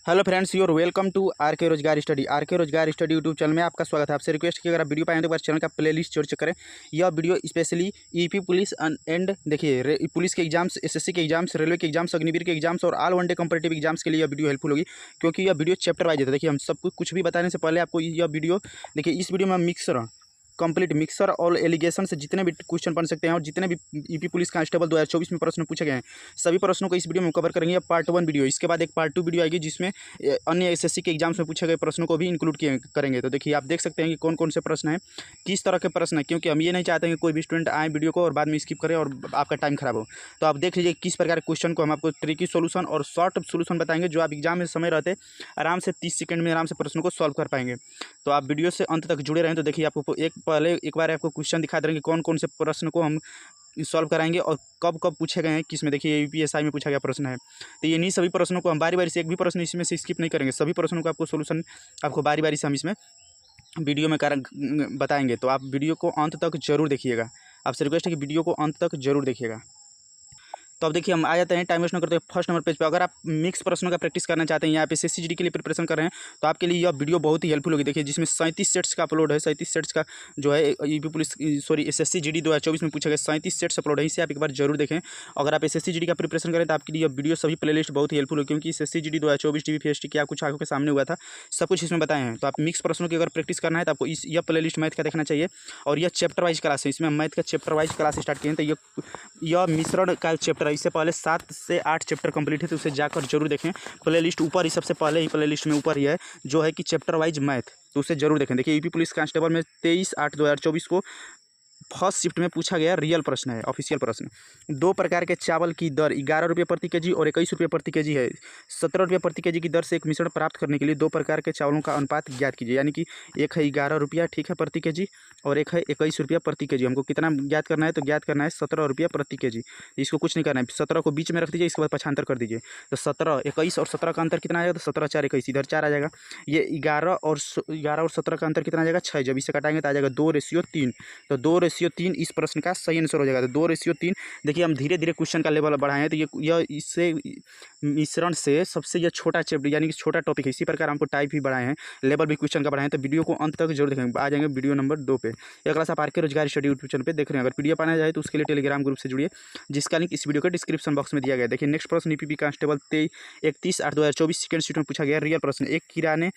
Hello friends, you're welcome to R K Rojgar study YouTube channel में आपका स्वागत है। आपसे रिक्वेस्ट की अगर आप वीडियो पाएँ तो चैनल का प्लेलिस्ट जरूर चेक करें। यह video specially EP police and देखिए पुलिस के एग्जाम्स, एसएससी के एग्जाम्स, रेलवे के एग्जाम्स, अग्निवीर के एग्जाम्स और all one day competitive exams के लिए यह वीडियो हेल्पफुल होगी, क्योंकि यह वीडियो चैप्टर वाइज है। देखिए हम सब कुछ भी बताने से पहले आपको यह वीडियो देखिए, इस वीडियो में मिक्सर कंप्लीट मिक्सर और एलिगेशन से जितने भी क्वेश्चन बन सकते हैं और जितने भी ईपी पुलिस कांस्टेबल 2024 में प्रश्न पूछे गए हैं, सभी प्रश्नों को इस वीडियो में कवर करेंगे। पार्ट 1 वीडियो, इसके बाद एक पार्ट 2 वीडियो आएगी जिसमें अन्य एसएससी के एग्जाम्स में पूछे गए प्रश्नों को भी इंक्लूड किए करेंगे। तो देखिए आप देख सकते हैं कि कौन कौन से प्रश्न हैं, किस तरह के प्रश्न हैं, क्योंकि हम ये नहीं चाहते हैं कि कोई भी स्टूडेंट आए वीडियो को और बाद में स्किप करे और आपका टाइम खराब हो। तो आप देख लीजिए किस प्रकार के क्वेश्चन को हम आपको ट्रिकी सोल्यूशन और शॉर्ट सोल्यूशन बताएंगे, जो आप एग्जाम में समय रहते आराम से 30 सेकंड में आराम से प्रश्नों को सॉल्व कर पाएंगे। तो आप वीडियो से अंत तक जुड़े रहें। तो देखिए आपको एक बार आपको क्वेश्चन दिखा देंगे कौन कौन से प्रश्न को हम सॉल्व कराएंगे और कब कब पूछे गए हैं, किस में। देखिए यूपीएसआई में पूछा गया प्रश्न है, तो ये नहीं सभी प्रश्नों को हम बारी बारी से एक भी प्रश्न इसमें से स्किप नहीं करेंगे। सभी प्रश्नों का आपको सोल्यूशन आपको बारी बारी से हम इसमें वीडियो में बताएंगे। तो आप वीडियो को अंत तक जरूर देखिएगा। आपसे रिक्वेस्ट है कि वीडियो को अंत तक जरूर देखिएगा। तो अब देखिए हम आ जाते हैं, टाइम वेस्ट न करते हैं, फर्स्ट नंबर पेज पे। अगर आप मिक्स प्रश्नों का प्रैक्टिस करना चाहते हैं, यहाँ पे एसएससी जीडी के लिए प्रिपरेशन कर रहे हैं, तो आपके लिए यह वीडियो बहुत ही हेल्पफुल होगी। देखिए जिसमें 37 सेट्स का अपलोड है, 37 सेट्स का जो है यूपी पुलिस एसएससी जीडी 2024 में पूछा गया 37 सेट्स अपलोड है। इसे आप एक बार जरूर देखें। अगर आप एसएससी जीडी का प्रिपरेशन करें तो आपके लिए वीडियो सभी प्लेलिस्ट बहुत ही हेल्पफुल होगी, क्योंकि एसएससी जीडी 2024 डीबीपीएसटी क्या कुछ आंखों के सामने हुआ था, सब कुछ इसमें बताए हैं। तो आप मिक्स प्रश्नों की अगर प्रैक्टिस करना है तो आपको यह प्लेलिस्ट मैथ का देखना चाहिए। और यह चैप्टर वाइज क्लास है, इसमें मैथ का चैप्टर वाइज क्लास स्टार्ट किए हैं। तो यह मिश्रण का चैप्टर है, इससे पहले 7 से 8 चैप्टर कंप्लीट है, तो उसे जाकर जरूर देखें। प्लेलिस्ट ऊपर ही सबसे पहले ही प्लेलिस्ट में ऊपर ही है जो है कि चैप्टर वाइज मैथ, तो उसे जरूर देखें। देखिए यूपी पुलिस कांस्टेबल में 23/8/2024 को फर्स्ट शिफ्ट में पूछा गया रियल प्रश्न है, ऑफिशियल प्रश्न। 2 प्रकार के चावल की दर 11 रुपये प्रति केजी और 21 रुपये प्रति केजी है। 17 रुपये प्रति केजी की दर से एक मिश्रण प्राप्त करने के लिए 2 प्रकार के चावलों का अनुपात ज्ञात कीजिए। यानी कि एक है 11 रुपया, ठीक है, प्रति केजी, और एक है 21 रुपया प्रति केजी। हमको कितना ज्ञात करना है, तो ज्ञात करना है 17 रुपया प्रति केजी। इसको कुछ नहीं करना है, 17 को बीच में रख दीजिए, इसके बाद पक्षांतर कर दीजिए। तो 17, 21 और 17 का अंतर कितना आएगा, तो 17 4 21, इधर 4 आ जाएगा। ये 11 और 17 का अंतर कितना आ जाएगा, 6। जब इसे कटाएंगे तो आ जाएगा 2:3। तो 2:3 इस प्रश्न का सही आंसर हो जाएगा। तो 2:3। देखिए हम धीरे धीरे क्वेश्चन का लेवल बढ़ाए हैं, तो यह इससे मिश्रण से सबसे यह छोटा चैप्टर यानी कि छोटा टॉपिक है। इसी प्रकार हमको टाइप भी बढ़ाए हैं, लेवल भी क्वेश्चन का बढ़ाए हैं। तो वीडियो को अंत तक जरूर देखेंगे। आ जाएंगे वीडियो नंबर 2 पे। यह क्लास आप are K Rojgar study YouTube channel पे देख रहे हैं। अगर पीडीएफ आना चाहे तो उसके लिए टेलीग्राम ग्रुप से जुड़िए, जिसका लिंक इस वीडियो के डिस्क्रिप्शन बॉक्स में दिया गया है। देखिए नेक्स्ट प्रश्न ईपीपी कांस्टेबल 31/8/2024 सेकंड शिफ्ट में पूछा गया रियल प्रश्न। एक किराने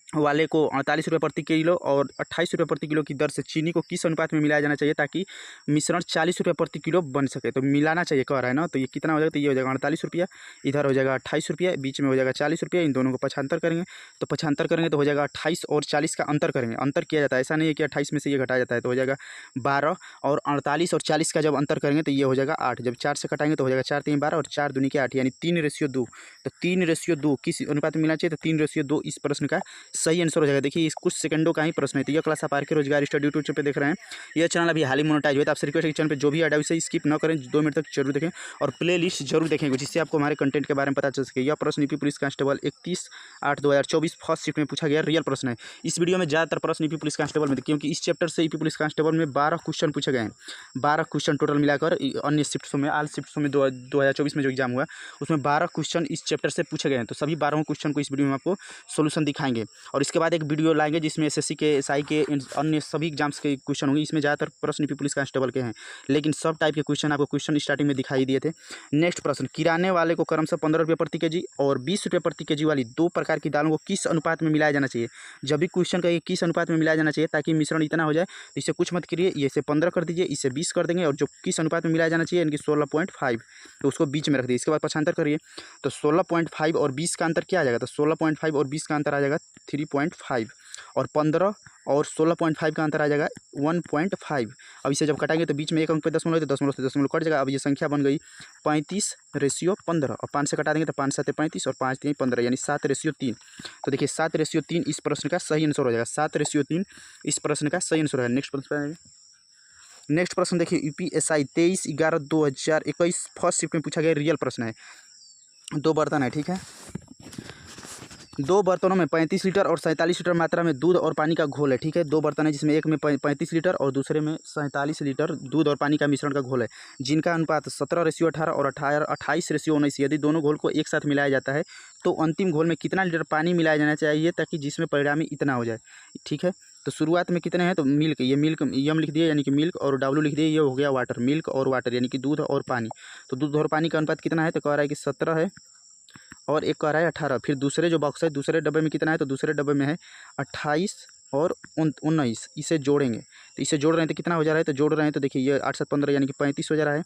वाले को 48 रुपये प्रति किलो और 28 रुपये प्रति किलो की दर से चीनी को किस अनुपात में मिलाया जाना चाहिए ताकि मिश्रण 40 रुपये प्रति किलो बन सके। तो मिलाना चाहिए कह रहा है ना, तो ये कितना हो जाएगा, तो ये हो जाएगा 48 रुपया, इधर हो जाएगा 28 रुपया, बीच में हो जाएगा 40 रुपया। इन दोनों को पक्षांतर करेंगे, तो पक्षांतर करेंगे तो हो जाएगा 28 और 40 का अंतर करेंगे। अंतर किया जाता है, ऐसा नहीं है कि 28 में से ये घटाया जाता है। तो हो जाएगा 12 और 48 और 40 का जब अंतर करेंगे तो ये हो जाएगा 8। जब 4 से कटाएंगे तो हो जाएगा 4 3 12 और 4 दूनी के 8, यानी 3:2। तो 3:2 किस अनुपात में मिलाना चाहिए, तो 3:2 इस प्रश्न का सही आंसर हो जाएगा। देखिए इस कुछ सेकंडों का ही प्रश्न है। तो यह क्लास आप are K Rojgar study YouTube पे देख रहे हैं। यह चैनल अभी हाल ही मोनेटाइज हुआ है, तो आपसे रिक्वेस्ट है कि चैनल पे जो भी ऐड है उसे स्किप न करें, 2 मिनट तक जरूर देखें और प्ले लिस्ट जरूर देखेंगे, जिससे आपको हमारे कंटेंट के बारे में पता चल सके। यह प्रश्न UP police constable 31/8/2024 first shift में पूछा गया रियल प्रश्न है। इस वीडियो में ज़्यादातर प्रश्न यूपी पुलिस कांस्टेबल में, क्योंकि इस चैप्टर से यूपी पुलिस कांस्टेबल में 12 क्वेश्चन पूछे गए हैं। 12 क्वेश्चन टोटल मिलाकर अन्य शिफ्टों में, ऑल शिफ्टों में 2024 में जो एग्जाम हुआ उसमें 12 क्वेश्चन इस चैप्टर से पूछे गए हैं। तो सभी 12 क्वेश्चन को इस वीडियो में आपको सोल्यूशन दिखाएंगे और इसके बाद एक वीडियो लाएंगे जिसमें एसएससी के, एसआई के, अन्य सभी एग्जाम्स के क्वेश्चन होंगे। इसमें ज़्यादातर प्रश्न यूपी पुलिस कांस्टेबल के हैं, लेकिन सब टाइप के क्वेश्चन आपको क्वेश्चन स्टार्टिंग में दिखाई दिए थे। नेक्स्ट प्रश्न, किराने वाले को क्रमशः 15 रुपये प्रति केजी और 20 रुपये प्रति केजी वाली 2 प्रकार की दालों को किस अनुपात में मिलाया जाना चाहिए। जब भी क्वेश्चन कहिए किस अनुपात में मिलाया जाना चाहिए ताकि मिश्रण इतना हो जाए, तो इसे कुछ मत करिए, ये इसे 15 कर दीजिए, इसे 20 कर देंगे, और जो किस अनुपात में मिलाया जाना चाहिए इनकी 16.5, तो उसको बीच में रख दीजिए। इसके बाद पक्षांतर करिए, तो 16.5 और 20 का अंतर क्या आ जाएगा, तो 16.5 और 20 का अंतर आ जाएगा 3.5 और 15 और 16.5 का अंतर आ जाएगा 1.5। अब इसे जब कटाएंगे तो बीच में एक अंक पे दशमलव है, तो दशमलव से दशमलव कट जाएगा। अब ये संख्या बन गई 35:15 और 5 से कटा देंगे तो 5 7 35 और 5 3 15, यानी 7:3। तो देखिए 7:3 इस प्रश्न का सही आंसर हो जाएगा। 7:3 इस प्रश्न का सही आंसर है। नेक्स्ट प्रश्न देखिए, यूपीएसआई 23/11/2021 फर्स्ट शिफ्ट में पूछा गया रियल प्रश्न है। 2 बर्तन है, ठीक है, 2 बर्तनों में 35 लीटर और 47 लीटर मात्रा में दूध और पानी का घोल है, ठीक है। 2 बर्तन है जिसमें एक में 35 लीटर और दूसरे में 47 लीटर दूध और पानी का मिश्रण का घोल है, जिनका अनुपात 17:18 और 28:19। यदि दोनों घोल को एक साथ मिलाया जाता है तो अंतिम घोल में कितना लीटर पानी मिलाया जाना चाहिए ताकि जिसमें परिणामी इतना हो जाए। ठीक है, तो शुरुआत में कितने हैं, तो मिल्क, ये मिल्क यम लिख दिए यानी कि मिल्क, और डब्ल्यू लिख दिए, ये हो गया वाटर, मिल्क और वाटर यानी कि दूध और पानी। तो दूध और पानी का अनुपात कितना है, तो कह रहा है कि 17 है और एक कह रहा है 18। फिर दूसरे जो बॉक्स है दूसरे डब्बे में कितना है, तो दूसरे डब्बे में है 28 और 19। इसे जोड़ेंगे तो इसे जोड़ रहे हैं तो कितना हो जा रहा है, तो जोड़ रहे हैं तो देखिए ये 8 7 15 यानी कि 35 हो जा रहा है,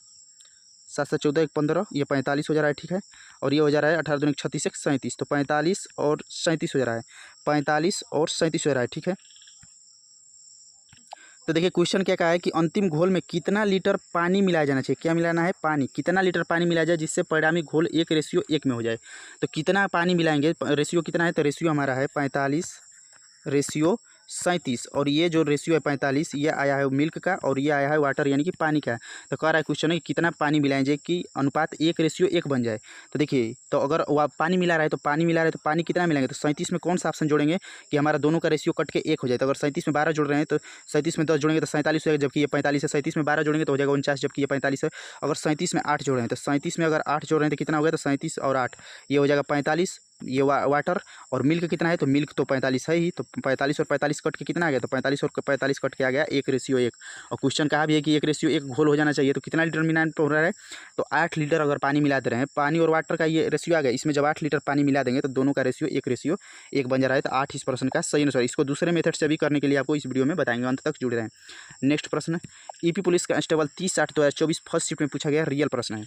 7 7 14 1 15, ये 45 हो जा रहा है। ठीक है, और ये हो जा रहा है 18 दूनी 36 1 37, तो 45 और 37 हो जा रहा है, 45 और 37 हो जा रहा है। ठीक है, तो देखिए क्वेश्चन क्या कहा है कि अंतिम घोल में कितना लीटर पानी मिलाया जाना चाहिए। क्या मिलाना है, पानी। कितना लीटर पानी मिलाया जाए जिससे परिणामी घोल 1:1 में हो जाए। तो कितना पानी मिलाएंगे, रेशियो कितना है, तो रेशियो हमारा है 45:37, और ये जो रेशियो है 45, ये आया है मिल्क का और ये आया है वाटर यानी कि पानी का। तो कह रहा है क्वेश्चन है कि कितना पानी मिलाएंगे कि अनुपात 1:1 बन जाए। तो देखिए, तो अगर वह पानी मिला रहा है तो पानी कितना मिलाएंगे, तो 37 में कौन सा ऑप्शन जोड़ेंगे कि हमारा दोनों का रेशियो कट के 1 हो जाए। तो अगर 37 में 12 जोड़ रहे हैं तो 37 में 10 जोड़ेंगे तो 47 हो जाएगा, जबकि ये 45 है। 37 में 12 जोड़ेंगे तो हो जाएगा 49, जबकि ये 45 है। अगर 37 में 8 जोड़ रहे हैं तो 37 में अगर 8 जोड़ रहे हैं तो कितना हो गया, तो 37 और 8 ये हो जाएगा 45। ये वाटर और मिल्क कितना है, तो मिल्क तो 45 है ही, तो 45 और 45 कट के कितना आ गया, तो 45 और 45 कट के आ गया 1:1। और क्वेश्चन कहा भी है कि 1:1 घोल हो जाना चाहिए। तो कितना लीटर मिलाना हो रहा है, तो 8 लीटर अगर पानी मिला दे रहे हैं, पानी और वाटर का ये रेशियो आ गया, इसमें जब 8 लीटर पानी मिला देंगे तो दोनों का रेशियो 1:1 बन जा रहा है। तो 8 इस प्रश्न का सही आंसर। इसको दूसरे मेथड से भी करने के लिए आपको इस वीडियो में बताएंगे, अंत तक जुड़े रहें। नेक्स्ट प्रश्न, EP police constable 30/8/2024 first shift में पूछा गया रियल प्रश्न है।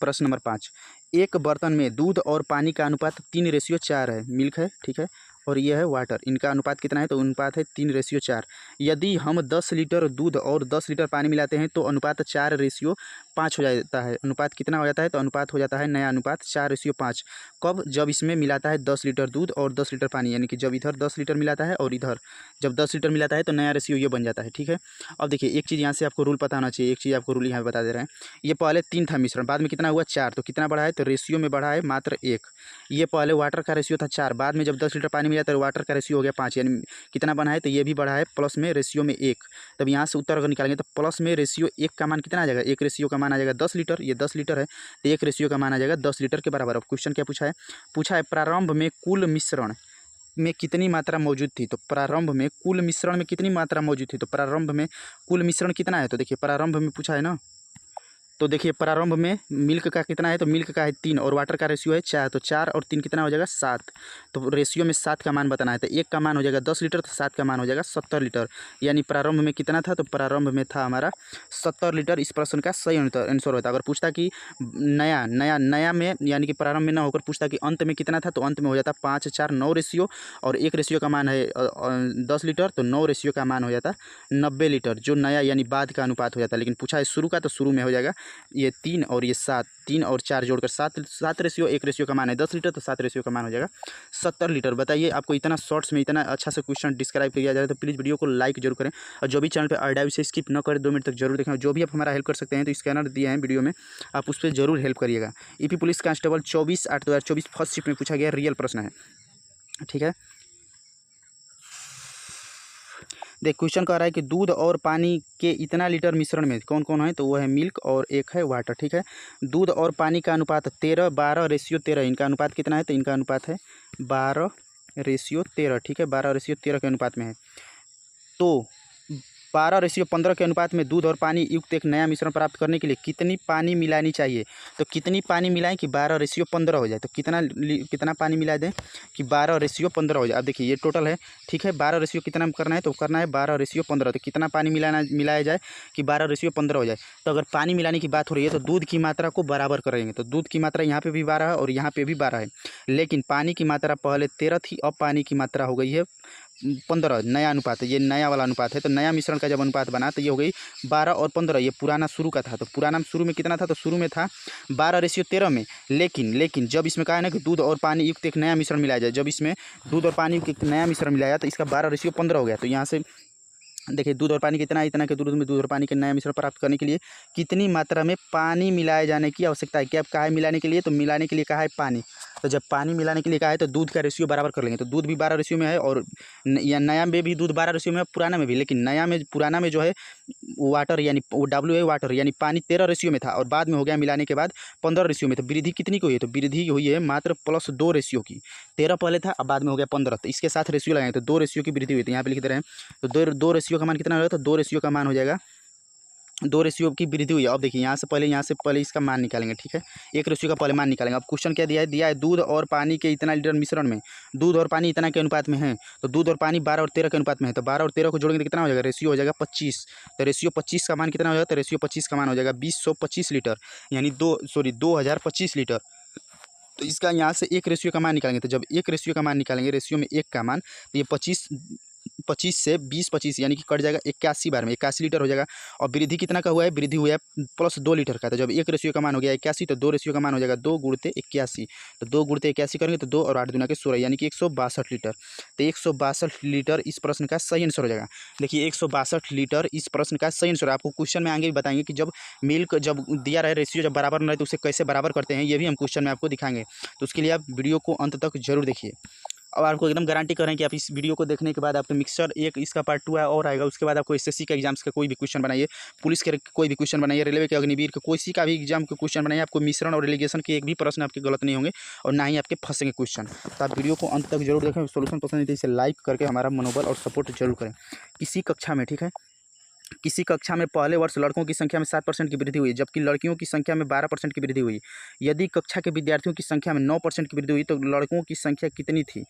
प्रश्न नंबर 5, एक बर्तन में दूध और पानी का अनुपात 3:4 है। मिल्क है, ठीक है, और यह है वाटर। इनका अनुपात कितना है, तो अनुपात है 3:4। यदि हम 10 लीटर दूध और 10 लीटर पानी मिलाते हैं तो अनुपात 4:5 हो जाता है। अनुपात कितना हो जाता है, तो अनुपात हो जाता है नया अनुपात 4:5। कब, जब इसमें मिलाता है 10 लीटर दूध और 10 लीटर पानी, यानी कि जब इधर 10 लीटर मिलाता है और इधर जब 10 लीटर मिलाता है तो नया रेशियो ये बन जाता है। ठीक है, अब देखिए एक चीज़ यहाँ से आपको रूल पता होना चाहिए, एक चीज़ आपको रूल यहाँ पे बता दे रहे हैं। ये पहले 3 था मिश्रण, बाद में कितना हुआ 4, तो कितना बढ़ा है, तो रेशियो में बढ़ा है मात्र 1। ये पहले वाटर का रेशियो था 4, बाद में जब 10 लीटर पानी मिला तो वाटर का रेशियो हो गया 5, यानी कितना बना है, तो ये भी बढ़ा है प्लस में रेशियो में 1। तब यहाँ से उत्तर अगर निकालेंगे तो प्लस में रेशियो 1 का मान कितना आ जाएगा, 1 रेशियो का मान आ जाएगा 10 लीटर, ये 10 लीटर है तो 1 रेशियो का मान आ जाएगा 10 लीटर के बराबर। अब क्वेश्चन क्या पूछा है प्रारंभ में कुल मिश्रण में कितनी मात्रा मौजूद थी। तो प्रारंभ में कुल मिश्रण में कितनी मात्रा मौजूद थी, तो प्रारंभ में कुल मिश्रण कितना है, तो देखिए प्रारंभ में पूछा है ना, तो देखिए प्रारंभ में मिल्क का कितना है, तो मिल्क का है 3 और वाटर का रेशियो है 4, तो 4 और 3 कितना हो जाएगा 7। तो रेशियो में 7 का मान बताना है, तो 1 का मान हो जाएगा 10 लीटर, तो 7 का मान हो जाएगा 70 लीटर। यानी प्रारंभ में कितना था, तो प्रारंभ में था हमारा 70 लीटर। इस प्रश्न का सही आंसर होता। अगर पूछता कि नया में यानी कि प्रारंभ में ना होकर पूछता कि अंत में कितना था, तो अंत में हो जाता 5 4 9 रेशियो, और 1 रेशियो का मान है 10 लीटर, तो 9 रेशियो का मान हो जाता 90 लीटर, जो नया यानी बाद का अनुपात हो जाता। लेकिन पूछा है शुरू का, तो शुरू में हो जाएगा ये 3 और ये 7, 3 और 4 जोड़कर 7 रेशियो, 1 रेशियो का मान है 10 लीटर, तो 7 रेशियो का मान हो जाएगा 70 लीटर। बताइए आपको इतना शॉर्ट्स में इतना अच्छा से क्वेश्चन डिस्क्राइब किया जाए तो प्लीज़ वीडियो को लाइक जरूर करें, और जो भी चैनल पे आइडिया से स्किप न करें, 2 मिनट तक जरूर देखें। जो भी आप हमारा हेल्प कर सकते हैं तो स्कैनर दिए हैं वीडियो में, आप उस पर जरूर हेल्प करिएगा। EP police constable 24/8/2024 first shift में पूछा गया रियल प्रश्न है। ठीक है, देख क्वेश्चन कह रहा है कि दूध और पानी के इतना लीटर मिश्रण में कौन कौन है, तो वो है मिल्क और एक है वाटर। ठीक है, दूध और पानी का अनुपात 13:12:13। इनका अनुपात कितना है, तो इनका अनुपात है 12:13। ठीक है, 12:13 के अनुपात में है। तो 12:15 के अनुपात में दूध और पानी युक्त एक नया मिश्रण प्राप्त करने के लिए कितनी पानी मिलानी चाहिए। तो कितनी पानी मिलाएं कि 12:15 हो जाए, तो कितना पानी मिला दें कि 12:15 हो जाए। अब देखिए ये टोटल है, ठीक है, 12 रेशियो कितना करना है, तो करना है 12:15। तो कितना पानी मिलाया जाए कि 12:15 हो जाए। तो अगर पानी मिलाने की बात हो रही है तो दूध की मात्रा को बराबर करेंगे, तो दूध की मात्रा यहाँ पर भी 12 है और यहाँ पर भी 12 है, लेकिन पानी की मात्रा पहले 13 थी, अब पानी की मात्रा हो गई है 15। नया अनुपात है, ये नया वाला अनुपात है। तो नया मिश्रण का जब अनुपात बना तो ये हो गई 12 और 15। ये पुराना शुरू का था, तो पुराना शुरू में कितना था, तो शुरू में था 12:13 में। लेकिन जब इसमें कहा है ना कि दूध और पानी युक्त एक नया मिश्रण मिलाया जाए, जब इसमें दूध और पानी युक्त एक नया मिश्रण मिलाया तो इसका 12:15 हो गया। तो यहाँ से देखिए दूध और पानी कितना है, इतना के दूध और पानी के नया मिश्रण प्राप्त करने के लिए कितनी मात्रा में पानी मिलाए जाने की आवश्यकता है। क्या कहा है मिलाने के लिए, तो मिलाने के लिए कहा है पानी। तो जब पानी मिलाने के लिए कहा है तो दूध का रेशियो बराबर कर लेंगे। तो दूध भी 12 रेशियो में है और या नया में भी दूध 12 रेशियो में है, पुराना में भी। लेकिन नया में पुराना में जो है वाटर यानी W है वाटर यानी पानी 13 रेशियो में था और बाद में हो गया मिलाने के बाद 15 रेशियो में। तो वृद्धि कितनी की हुई है? तो वृद्धि हुई है मात्र +2 रेशियो की। 13 पहले था अब बाद में हो गया 15। तो इसके साथ रेशियो लगाएंगे तो 2 रेशियो की वृद्धि हुई थी। यहाँ पे लिख दे रहे हैं। तो दो रेशियो का मान कितना होगा? तो 2 रेशियो का मान हो जाएगा 2 रेशियो की वृद्धि हुई है। अब देखिए यहाँ से पहले इसका मान निकालेंगे, ठीक है। 1 रेशियो का पहले मान निकालेंगे। अब क्वेश्चन क्या दिया है दूध और पानी के इतना लीटर मिश्रण में दूध और पानी इतना के अनुपात में है। तो दूध और पानी 12 और 13 के अनुपात में है। तो 12 और 13 को जोड़ेंगे तो कितना हो जाएगा? रेशियो हो जाएगा 25। तो रेशियो 25 का मान कितना हो जाएगा? तो रेशियो 25 का मान हो जाएगा 2025 लीटर यानी 2025 लीटर। तो इसका यहाँ से 1 रेशियो का मान निकालेंगे। तो जब 1 रेशियो का मान निकालेंगे, रेशियो में 1 का मान, तो ये 25 से 20 यानी कि कट जाएगा 81 बार में 81 लीटर हो जाएगा। और वृद्धि कितना का हुआ है? वृद्धि हुआ है +2 लीटर का। तो जब 1 रेशियो का मान हो गया 81 तो 2 रेशियो का मान हो जाएगा 2 गुणते 81। तो 2 गुणते 81 करेंगे तो 2 और 8 दूना के 16 यानी कि 162 लीटर। तो 162 लीटर इस प्रश्न का सही आंसर हो जाएगा। देखिए 162 लीटर इस प्रश्न का सही आंसर है। आपको क्वेश्चन में आगे भी बताएंगे कि जब मिल्क जब दिया रहे रेशियो जब बराबर न रहे तो उसे कैसे बराबर करते हैं, ये भी हम क्वेश्चन में आपको दिखाएंगे। तो उसके लिए आप वीडियो को अंत तक जरूर देखिए। और आपको एकदम गारंटी कर रहे हैं कि आप इस वीडियो को देखने के बाद आपको मिक्सचर एक इसका पार्ट 2 है और आएगा। उसके बाद आपको एसएससी के एग्जाम्स का कोई भी क्वेश्चन बनाइए, पुलिस के कोई भी क्वेश्चन बनाइए, रेलवे के अग्निवीर के कोई सी का भी एग्जाम के क्वेश्चन बनाइए, आपको मिश्रण और रिलीगेशन के एक भी प्रश्न आपके गलत नहीं होंगे और ना ही आपके फंसेंगे क्वेश्चन। तो आप वीडियो को अंत तक जरूर देखें। सोल्यूशन पसंद है तो इसे लाइक करके हमारा मनोबल और सपोर्ट जरूर करें। किसी कक्षा में, ठीक है, किसी कक्षा में पहले वर्ष लड़कों की संख्या में 7% की वृद्धि हुई जबकि लड़कियों की संख्या में 12% की वृद्धि हुई। यदि कक्षा के विद्यार्थियों की संख्या में 9% की वृद्धि हुई तो लड़कों की संख्या कितनी थी?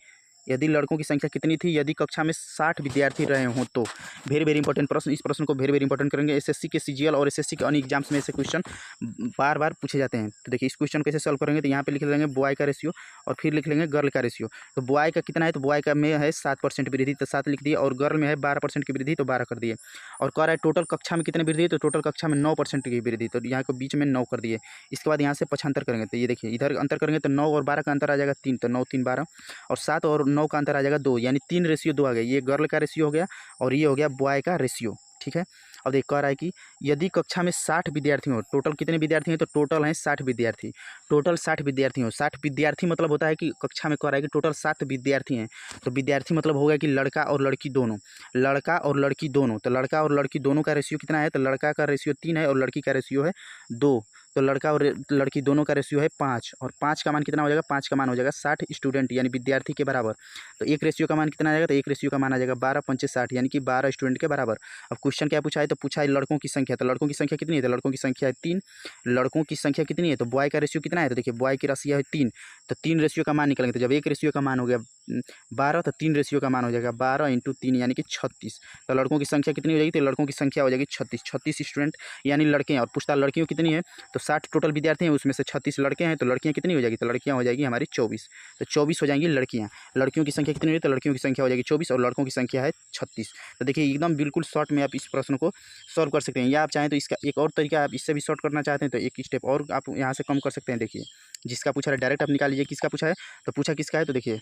यदि लड़कों की संख्या कितनी थी? यदि कक्षा में 60 विद्यार्थी रहे हों तो। वेरी वेरी इंपॉर्टेंट प्रश्न। इस प्रश्न को वेरी वेरी इंपॉर्टेंट करेंगे। एसएससी के सीजीएल और एसएससी के अन्य एग्जाम्स में से क्वेश्चन बार बार पूछे जाते हैं। तो देखिए इस क्वेश्चन कैसे सॉल्व करेंगे। तो यहाँ पे लिख लेंगे बॉय का रेशियो और फिर लिख लेंगे गर्ल का रेशियो। तो बॉय का कितना है? तो बॉय का में है 7% वृद्धि तो 7 लिख दिए और गर्ल में है 12% की वृद्धि तो 12 कर दिए। और कह रहा है टोटल कक्षा में कितनी वृद्धि है? तो टोटल कक्षा में 9% की वृद्धि तो यहाँ को बीच में 9 कर दिए। इसके बाद यहाँ से पक्षांतर करेंगे तो ये देखिए इधर अंतर करेंगे तो 9 और 12 का अंतर आ जाएगा 3 तो 9 3 12 और 7 और 9 का अंतर आ जाएगा 2 यानी 3 रेशियो 2 आ गया। ये गर्ल का रेशियो हो गया और ये हो गया बॉय का रेशियो, ठीक है। अब देख कह रहा है कि यदि कक्षा में 60 विद्यार्थी हो, टोटल कितने विद्यार्थी हैं? तो टोटल हैं 60 विद्यार्थी। टोटल 60 विद्यार्थी हो, 60 विद्यार्थी मतलब होता है कि कक्षा में कह रहा है कि टोटल 7 विद्यार्थी हैं। तो विद्यार्थी मतलब होगा कि लड़का और लड़की दोनों, लड़का और लड़की दोनों। तो लड़का और लड़की दोनों का रेशियो कितना है? तो लड़का का रेशियो 3 है और लड़की का रेशियो है 2। तो लड़का और लड़की दोनों का रेशियो है 5 और 5 का मान कितना हो जाएगा? 5 का मान हो जाएगा 60 स्टूडेंट यानी विद्यार्थी के बराबर। तो एक रेशियो का मान कितना आ जाएगा? तो एक रेशियो का मान आ जाएगा 12 पंचे 60 यानी कि 12 स्टूडेंट के बराबर। अब क्वेश्चन क्या पूछा है? तो पूछा है लड़कों की संख्या। तो लड़कों की संख्या कितनी है? तो लड़कों की संख्या है 3। लड़कों की संख्या कितनी है? तो बॉय का रेशियो कितना है? तो देखिए बॉय की राशि है 3 तो 3 रेशियो का मान निकलेंगे। तो जब एक रेशियो का मान हो गया 12 तो 3 रेशियो का मान हो जाएगा 12 × 3 यानी कि 36। तो लड़कों की संख्या कितनी हो जाएगी? तो लड़कों की संख्या हो जाएगी 36 स्टूडेंट यानी लड़के हैं। और पूछता लड़कियों कितनी है? तो 60 टोटल विद्यार्थी हैं उसमें से 36 लड़के हैं तो लड़कियां कितनी हो जाएगी? तो लड़कियां हो जाएगी हमारी 24। तो 24 हो जाएंगी लड़कियां। लड़कियों की संख्या कितनी है? तो लड़कियों की संख्या हो जाएगी 24 और लड़कों की संख्या है 36। तो देखिए एकदम बिल्कुल शॉर्ट में आप इस प्रश्न को सॉल्व कर सकते हैं या आप चाहें तो इसका एक और तरीका आप इससे भी शॉर्ट करना चाहते हैं तो एक स्टेप और आप यहाँ से कम कर सकते हैं। देखिए जिसका पूछा है डायरेक्ट आप निकाल लीजिए किसका पूछा है। तो पूछा किसका है? तो देखिए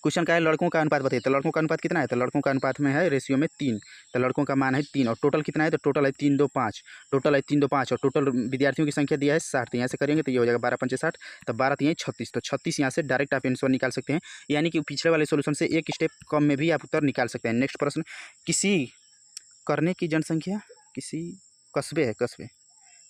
क्वेश्चन का है लड़कों का अनुपात बताइए। तो लड़कों का अनुपात कितना है? तो लड़कों का अनुपात में है रेशियो में 3। तो लड़कों का मान है 3 और टोटल कितना है? तो टोटल है 3 2 5। टोटल है 3 2 5 और टोटल विद्यार्थियों की संख्या दिया है 60। तो यहाँ से करेंगे तो ये हो जाएगा 12 पंचे 60 तो 12 3 36। तो 36 यहाँ से डायरेक्ट आप आंसर निकाल सकते हैं यानी कि पिछले वाले सोल्यूशन से एक स्टेप कम में भी आप उत्तर निकाल सकते हैं। नेक्स्ट प्रश्न, किसी करने की जनसंख्या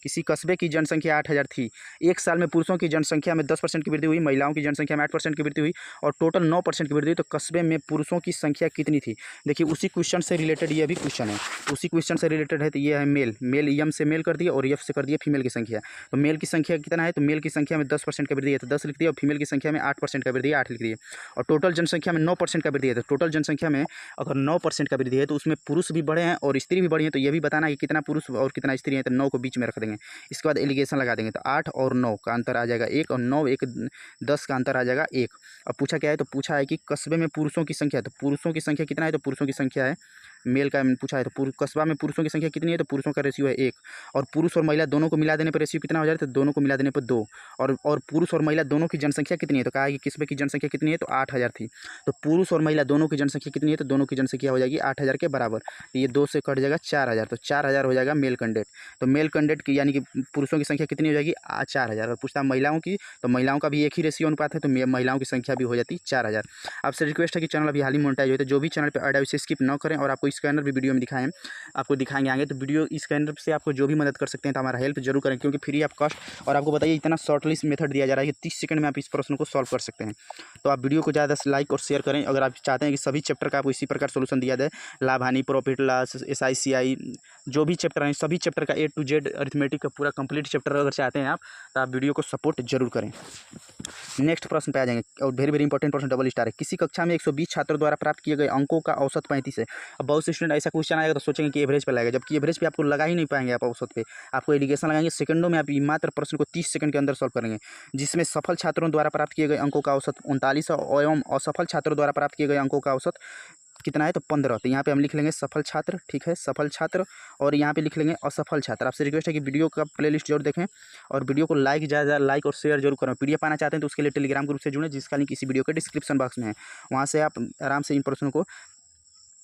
किसी कस्बे की जनसंख्या 8000 थी। एक साल में पुरुषों की जनसंख्या में 10% की वृद्धि हुई, महिलाओं की जनसंख्या में 8% की वृद्धि हुई और टोटल 9% की वृद्धि हुई। तो कस्बे में पुरुषों की संख्या कितनी थी? देखिए उसी क्वेश्चन से रिलेटेड ये भी क्वेश्चन है, उसी क्वेश्चन से रिलेटेड है। तो ये है मेल यम से मेल कर दिया और एफ से कर दिया फीमेल की संख्या। तो मेल की संख्या कितना है? तो मेल की संख्या में 10% का वृद्धि है तो 10 लिख दिया और फीमेल की संख्या में 8% का वृद्धि है 8 लिख दिए। और टोटल जनसंख्या में 9% का वृद्धि है तो टोटल जनसंख्या में अगर 9% का वृद्धि है तो उसमें पुरुष भी बढ़े हैं और स्त्री भी बढ़ी है। तो ये भी बताना है कि कितना पुरुष और कितना स्त्री है। तो 9 को बीच में रख देंगे। इसके बाद एलिगेशन लगा देंगे तो 8 और 9 का अंतर आ जाएगा 1 और 9 1 10 का अंतर आ जाएगा 1। अब पूछा क्या है? तो पूछा है कि कस्बे में पुरुषों की संख्या। तो पुरुषों की संख्या कितना है? तो पुरुषों की संख्या है मेल का पूछा है तो कस्बा में पुरुषों की संख्या कितनी है, तो पुरुषों का रेशियो है 1, और पुरुष और महिला दोनों को मिला देने पर रेशियो कितना हो जाए, तो दोनों को मिला देने पर 2, और पुरुष और महिला दोनों की जनसंख्या कितनी है, तो कहा है कि किस्बे की जनसंख्या कितनी है, तो 8000 थी। तो पुरुष और महिला दोनों की जनसंख्या कितनी है, तो दोनों की जनसंख्या हो जाएगी 8000 के बराबर। तो ये 2 से कट जाएगा 4000, तो 4000 हो जाएगा मेल कैंडिडेट। तो मेल कैंडिडेट की यानी कि पुरुषों की संख्या कितनी हो जाएगी 4000, और पूछता है महिलाओं की, तो महिलाओं का भी एक ही रेशियो अनुपात है, तो महिलाओं की संख्या भी हो जाती 4000। आपसे रिक्वेस्ट है कि चैनल अभी हाल ही मोनेटाइज हुए, तो जो भी चैनल पर ऐड है उसे स्किप न करें, और आपको स्कैनर भी वीडियो में दिखाएं, आपको दिखाएंगे आगे। तो वीडियो स्कैनर से आपको जो भी मदद कर सकते हैं तो हमारा हेल्प जरूर करें, क्योंकि फ्री ऑफ कॉस्ट। और आपको बताइए इतना शॉर्टलिस्ट मेथड दिया जा रहा है कि 30 सेकंड में आप इस प्रश्न को सॉल्व कर सकते हैं। तो आप वीडियो को ज़्यादा से लाइक और शेयर करें अगर आप चाहते हैं कि सभी चैप्टर का आपको इसी प्रकार सोल्यूशन दिया जाए, लाभ हानि, प्रॉफिट लॉस, SICI, जो भी चैप्टर हैं सभी चैप्टर का A to Z अरिथमेटिक का पूरा कंप्लीट चैप्टर अगर चाहते हैं आप, तो आप वीडियो को सपोर्ट जरूर करें। नेक्स्ट प्रश्न पे आ जाएंगे, और वेरी वेरी इंपॉर्टेंट प्रश्न, डबल स्टार है। किसी कक्षा में 120 छात्रों द्वारा प्राप्त किए गए अंकों का औसत 35 है। अब बहुत से स्टूडेंट ऐसा क्वेश्चन आएगा तो सोचेंगे कि एवरेज पे लगाएगा, जबकि एवरेज पे आपको लगा ही नहीं पाएंगे आप औसत पे, आपको एलिगेशन लगाएंगे सेकंडों में। आप मात्र प्रश्न को 30 सेकंड के अंदर सॉल्व करेंगे, जिसमें सफल छात्रों द्वारा प्राप्त किए गए अंकों का औसत 39 एवं असफल छात्रों द्वारा प्राप्त किए गए अंकों का औसत कितना है, तो 15। तो यहाँ पे हम लिख लेंगे सफल छात्र, ठीक है, सफल छात्र, और यहाँ पे लिख लेंगे असफल छात्र। आपसे रिक्वेस्ट है कि वीडियो का प्लेलिस्ट जरूर देखें, और वीडियो को ज़्यादा लाइक और शेयर जरूर करें। PDF पाना चाहते हैं तो उसके लिए टेलीग्राम ग्रुप से जुड़ें, जिसका लिंक इसी वीडियो के डिस्क्रिप्शन बॉक्स में है, वहाँ से आप आराम से इन प्रश्नों को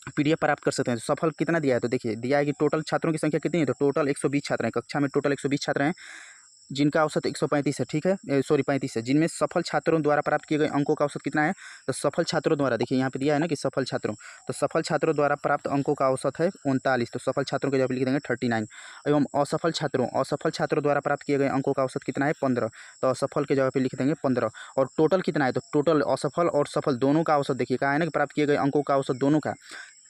PDF प्राप्त कर सकते हैं। तो सफल कितना दिया है, तो देखिए दिया है कि टोटल छात्रों की संख्या कितनी है, तो टोटल 120 छात्र हैं, कक्षा में टोटल 120 छात्र हैं, जिनका औसत 135 है, ठीक है, सॉरी 35 है, जिनमें सफल छात्रों द्वारा प्राप्त किए गए अंकों का औसत कितना है, तो सफल छात्रों द्वारा, देखिए यहाँ पे दिया है ना कि सफल छात्रों, तो सफल छात्रों द्वारा प्राप्त अंकों का औसत है 39, तो सफल छात्रों के जवाब लिख देंगे 39। एवं असफल छात्रों द्वारा प्राप्त किए गए अंकों का औसत कितना है 15, तो असफल के जवाब पे लिख देंगे 15। और टोटल कितना है, तो टोटल असफल और सफल दोनों का औसत, देखिए कहा है ना कि प्राप्त किए गए अंकों का औसत दोनों का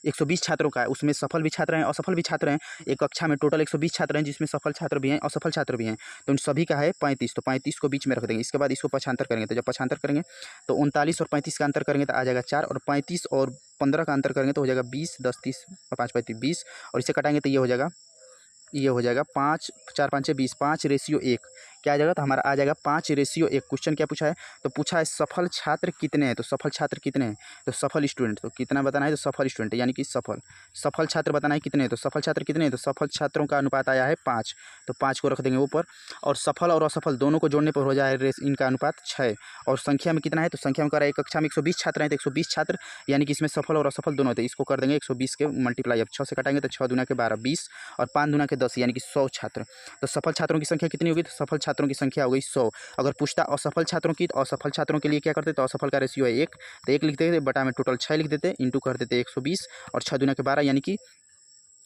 120 छात्रों का है, उसमें सफल भी छात्र हैं असफल भी छात्र हैं। एक कक्षा में टोटल 120 छात्र हैं, जिसमें सफल छात्र भी हैं असफल छात्र भी हैं, तो उन सभी का है 35, तो 35 को बीच में रख देंगे। इसके बाद इसको पक्षांतर करेंगे, तो जब पक्षांतर करेंगे तो 39 और 35 का अंतर करेंगे तो आ जाएगा 4, और 35 और 15 का अंतर करेंगे तो हो जाएगा 20, 10 30 और 5 35 20, और इसे कटाएंगे तो ये हो जाएगा 5 4 5 20, 5:1 क्या आ जाएगा, तो हमारा आ जाएगा 5:1। क्वेश्चन क्या पूछा है, तो पूछा है सफल छात्र कितने हैं, तो सफल छात्र कितने हैं, तो सफल स्टूडेंट, तो कितना बताना है, तो सफल स्टूडेंट यानी कि सफल छात्र बताना है कितने हैं, तो सफल छात्र कितने हैं, तो सफल छात्रों का अनुपात आया है 5, तो 5 को रख देंगे ऊपर, और सफल और असफल दोनों को जोड़ने पर हो जाए इनका अनुपात 6, और संख्या में कितना है, तो संख्या में कर रहा है एक कक्षा में 120 छात्र हैं, तो 120 छात्र यानी कि इसमें सफल और असफल दोनों, तो इसको कर देंगे 120 के मल्टीप्लाई, अब 6 से काटेंगे तो 6 दूना के 12 20, और 5 दूना के 10 यानी कि 100 छात्र। तो सफल छात्रों की संख्या कितनी होगी, तो सफल छात्रों की संख्या हो गई 100। अगर पूछता असफल छात्रों की, तो असफल छात्रों के लिए क्या करते, तो असफल का रेशियो है 1, तो 1 लिख देते, बटा में टोटल 6 लिख देते, इंटू कर देते 120, और 6 दूना के 12 यानी कि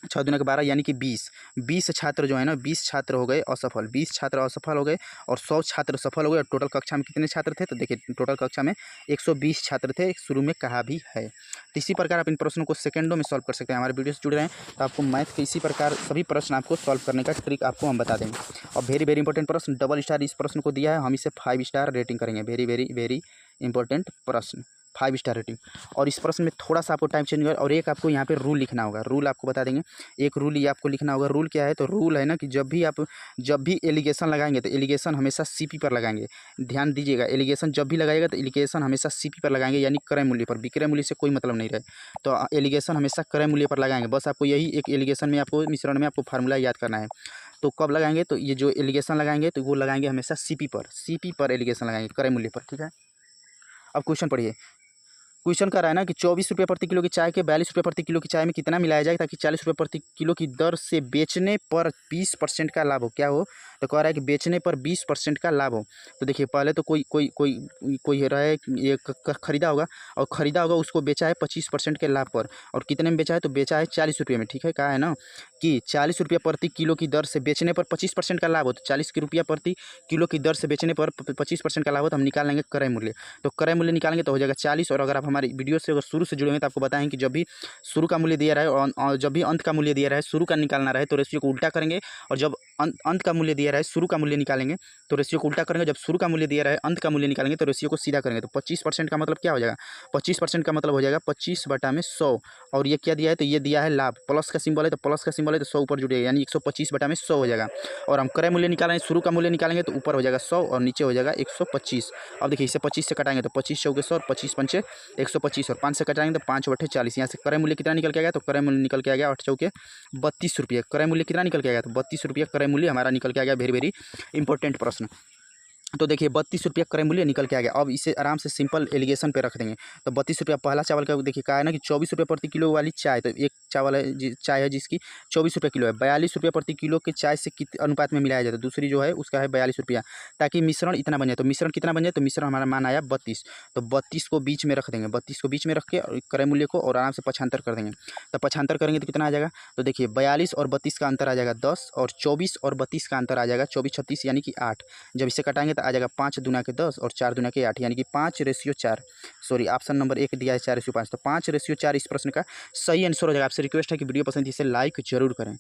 6 दूना के 12 यानी कि 20 छात्र जो है ना, 20 छात्र हो गए असफल, 20 छात्र असफल हो गए, और 100 छात्र सफल हो गए। और टोटल कक्षा में कितने छात्र थे, तो देखिए टोटल कक्षा में 120 छात्र थे, शुरू में कहा भी है। तो इसी प्रकार आप इन प्रश्नों को सेकंडों में सॉल्व कर सकते हैं। हमारे वीडियो से जुड़ रहे हैं तो आपको मैथ के इसी प्रकार सभी प्रश्न आपको सॉल्व करने का ट्रिक आपको हम बता देंगे। और वेरी वेरी इंपॉर्टेंट प्रश्न, डबल स्टार इस प्रश्न को दिया है, हम इसे 5 स्टार रेटिंग करेंगे। वेरी वेरी वेरी इंपॉर्टेंट प्रश्न, 5 स्टार रेटिंग। और इस प्रश्न में थोड़ा सा आपको टाइम चेंज होगा, और एक आपको यहाँ पे रूल लिखना होगा, रूल आपको बता देंगे। एक रूल ये आपको लिखना होगा, रूल क्या है, तो रूल है ना कि जब भी एलिगेशन लगाएंगे तो एलिगेशन हमेशा CP पर लगाएंगे। ध्यान दीजिएगा, एलिगेशन जब भी लगाएगा तो एलिगेशन हमेशा CP पर लगाएंगे, यानी क्रय मूल्य पर, विक्रय मूल्य से कोई मतलब नहीं रहे, तो एलिगेशन हमेशा क्रय मूल्य पर लगाएंगे। बस आपको यही एक एलिगेशन में आपको मिश्रण में आपको फार्मूला याद करना है। तो कब लगाएंगे, तो ये जो एलिगेशन लगाएंगे तो वो लगाएंगे हमेशा CP पर एलिगेशन लगाएंगे, क्रय मूल्य पर, ठीक है। अब क्वेश्चन पढ़िए। क्वेश्चन कर रहा है ना कि 24 रुपये प्रति किलो की चाय के 42 रुपये प्रति किलो की चाय में कितना मिलाया जाए ताकि 40 रुपये प्रति किलो की दर से बेचने पर 20% का लाभ हो। क्या हो, तो कह रहा है कि बेचने पर 20% का लाभ हो। तो देखिए पहले तो कोई रहा है, ये खरीदा होगा, और ख़रीदा होगा उसको बेचा है 25% के लाभ पर, और कितने में बेचा है, तो बेचा है 40 रुपये में, ठीक है। कहा है ना कि 40 रुपये प्रति किलो की दर से बेचने पर 25% का लाभ हो, तो 40 रुपया प्रति किलो की दर से बेचने पर 25% का लाभ हो, तो हम निकाल लेंगे क्रय मूल्य। तो क्रय मूल्य निकालेंगे तो हो जाएगा 40, और अगर आप हमारी वीडियो से अगर शुरू से जुड़े हैं तो आपको बताएं कि जब भी शुरू का मूल्य दिया रहा है और जब भी अंत का मूल्य दिया रहा है, शुरू का निकालना रहे तो रेशियो को उल्टा करेंगे, और जब अंत का मूल्य दिया रहा है शुरू का मूल्य निकालेंगे तो रेशियो को उल्टा करेंगे, जब शुरू का मूल्य दिया रहे अंत का मूल्य निकालेंगे तो रेशियो को सीधा करेंगे। तो 25% का मतलब क्या हो जाएगा, 25% का मतलब हो जाएगा 25/100। और ये क्या दिया है, तो ये दिया है लाभ, प्लस का सिंबल है तो प्लस का सिंबल है तो 100 ऊपर जुड़ेगा, यानी 125/100 हो जाएगा। और हम क्रय मूल्य निकालेंगे, शुरू का मूल्य निकालेंगे तो ऊपर हो जाएगा 100 और नीचे हो जाएगा 125। अब देखिए इसे 25 से कटाएंगे तो 25 चौके 100 और 25 पंचे 125 और 5 से कटाएंगे तो 5/40। यहाँ से क्रय मूल्य कितना निकल के आ गया, तो क्रय मूल्य निकल के आ गया 8 चौके 32 रुपये। क्रय मूल्य कितना निकल के आ गया, तो 32 रुपये क्रय मूल्य हमारा निकल के आ गया। वेरी वेरी इंपॉर्टेंट प्रश्न। तो देखिए 32 रुपये क्रय मूल्य निकल के आ गया। अब इसे आराम से सिंपल एलिगेशन पे रख देंगे। तो 32 रुपया पहला चावल का देखिए कहा है ना कि 24 रुपये प्रति किलो वाली चाय, तो एक चावल है चाय है जिसकी 24 रुपये किलो है, 42 रुपये प्रति किलो के चाय से कित अनुपात में मिलाया जाए, तो दूसरी जो है उसका है 42 रुपया, ताकि मिश्रण इतना बन जाए। तो मिश्रण कितना बन जाए, तो मिश्रण हमारा मान आया 32। तो 32 को बीच में रख देंगे, 32 को बीच में रख के क्रय मूल्य को और आराम से पक्षांतर कर देंगे। तो पक्षांतर करेंगे तो कितना आ जाएगा, तो देखिए 42 और 32 का अंतर आ जाएगा 10 और 24 और 32 का अंतर आ जाएगा 24 36 यानी कि 8। जब इसे कटाएंगे तो आ जाएगा 5 दूना के 10 और 4 दूना के 8 यानी कि 5/4। सॉरी ऑप्शन नंबर 1 दिया है 4/5। तो 5/4 इस प्रश्न का सही आंसर हो जाएगा। आपसे रिक्वेस्ट है कि वीडियो पसंद इसे लाइक जरूर करें।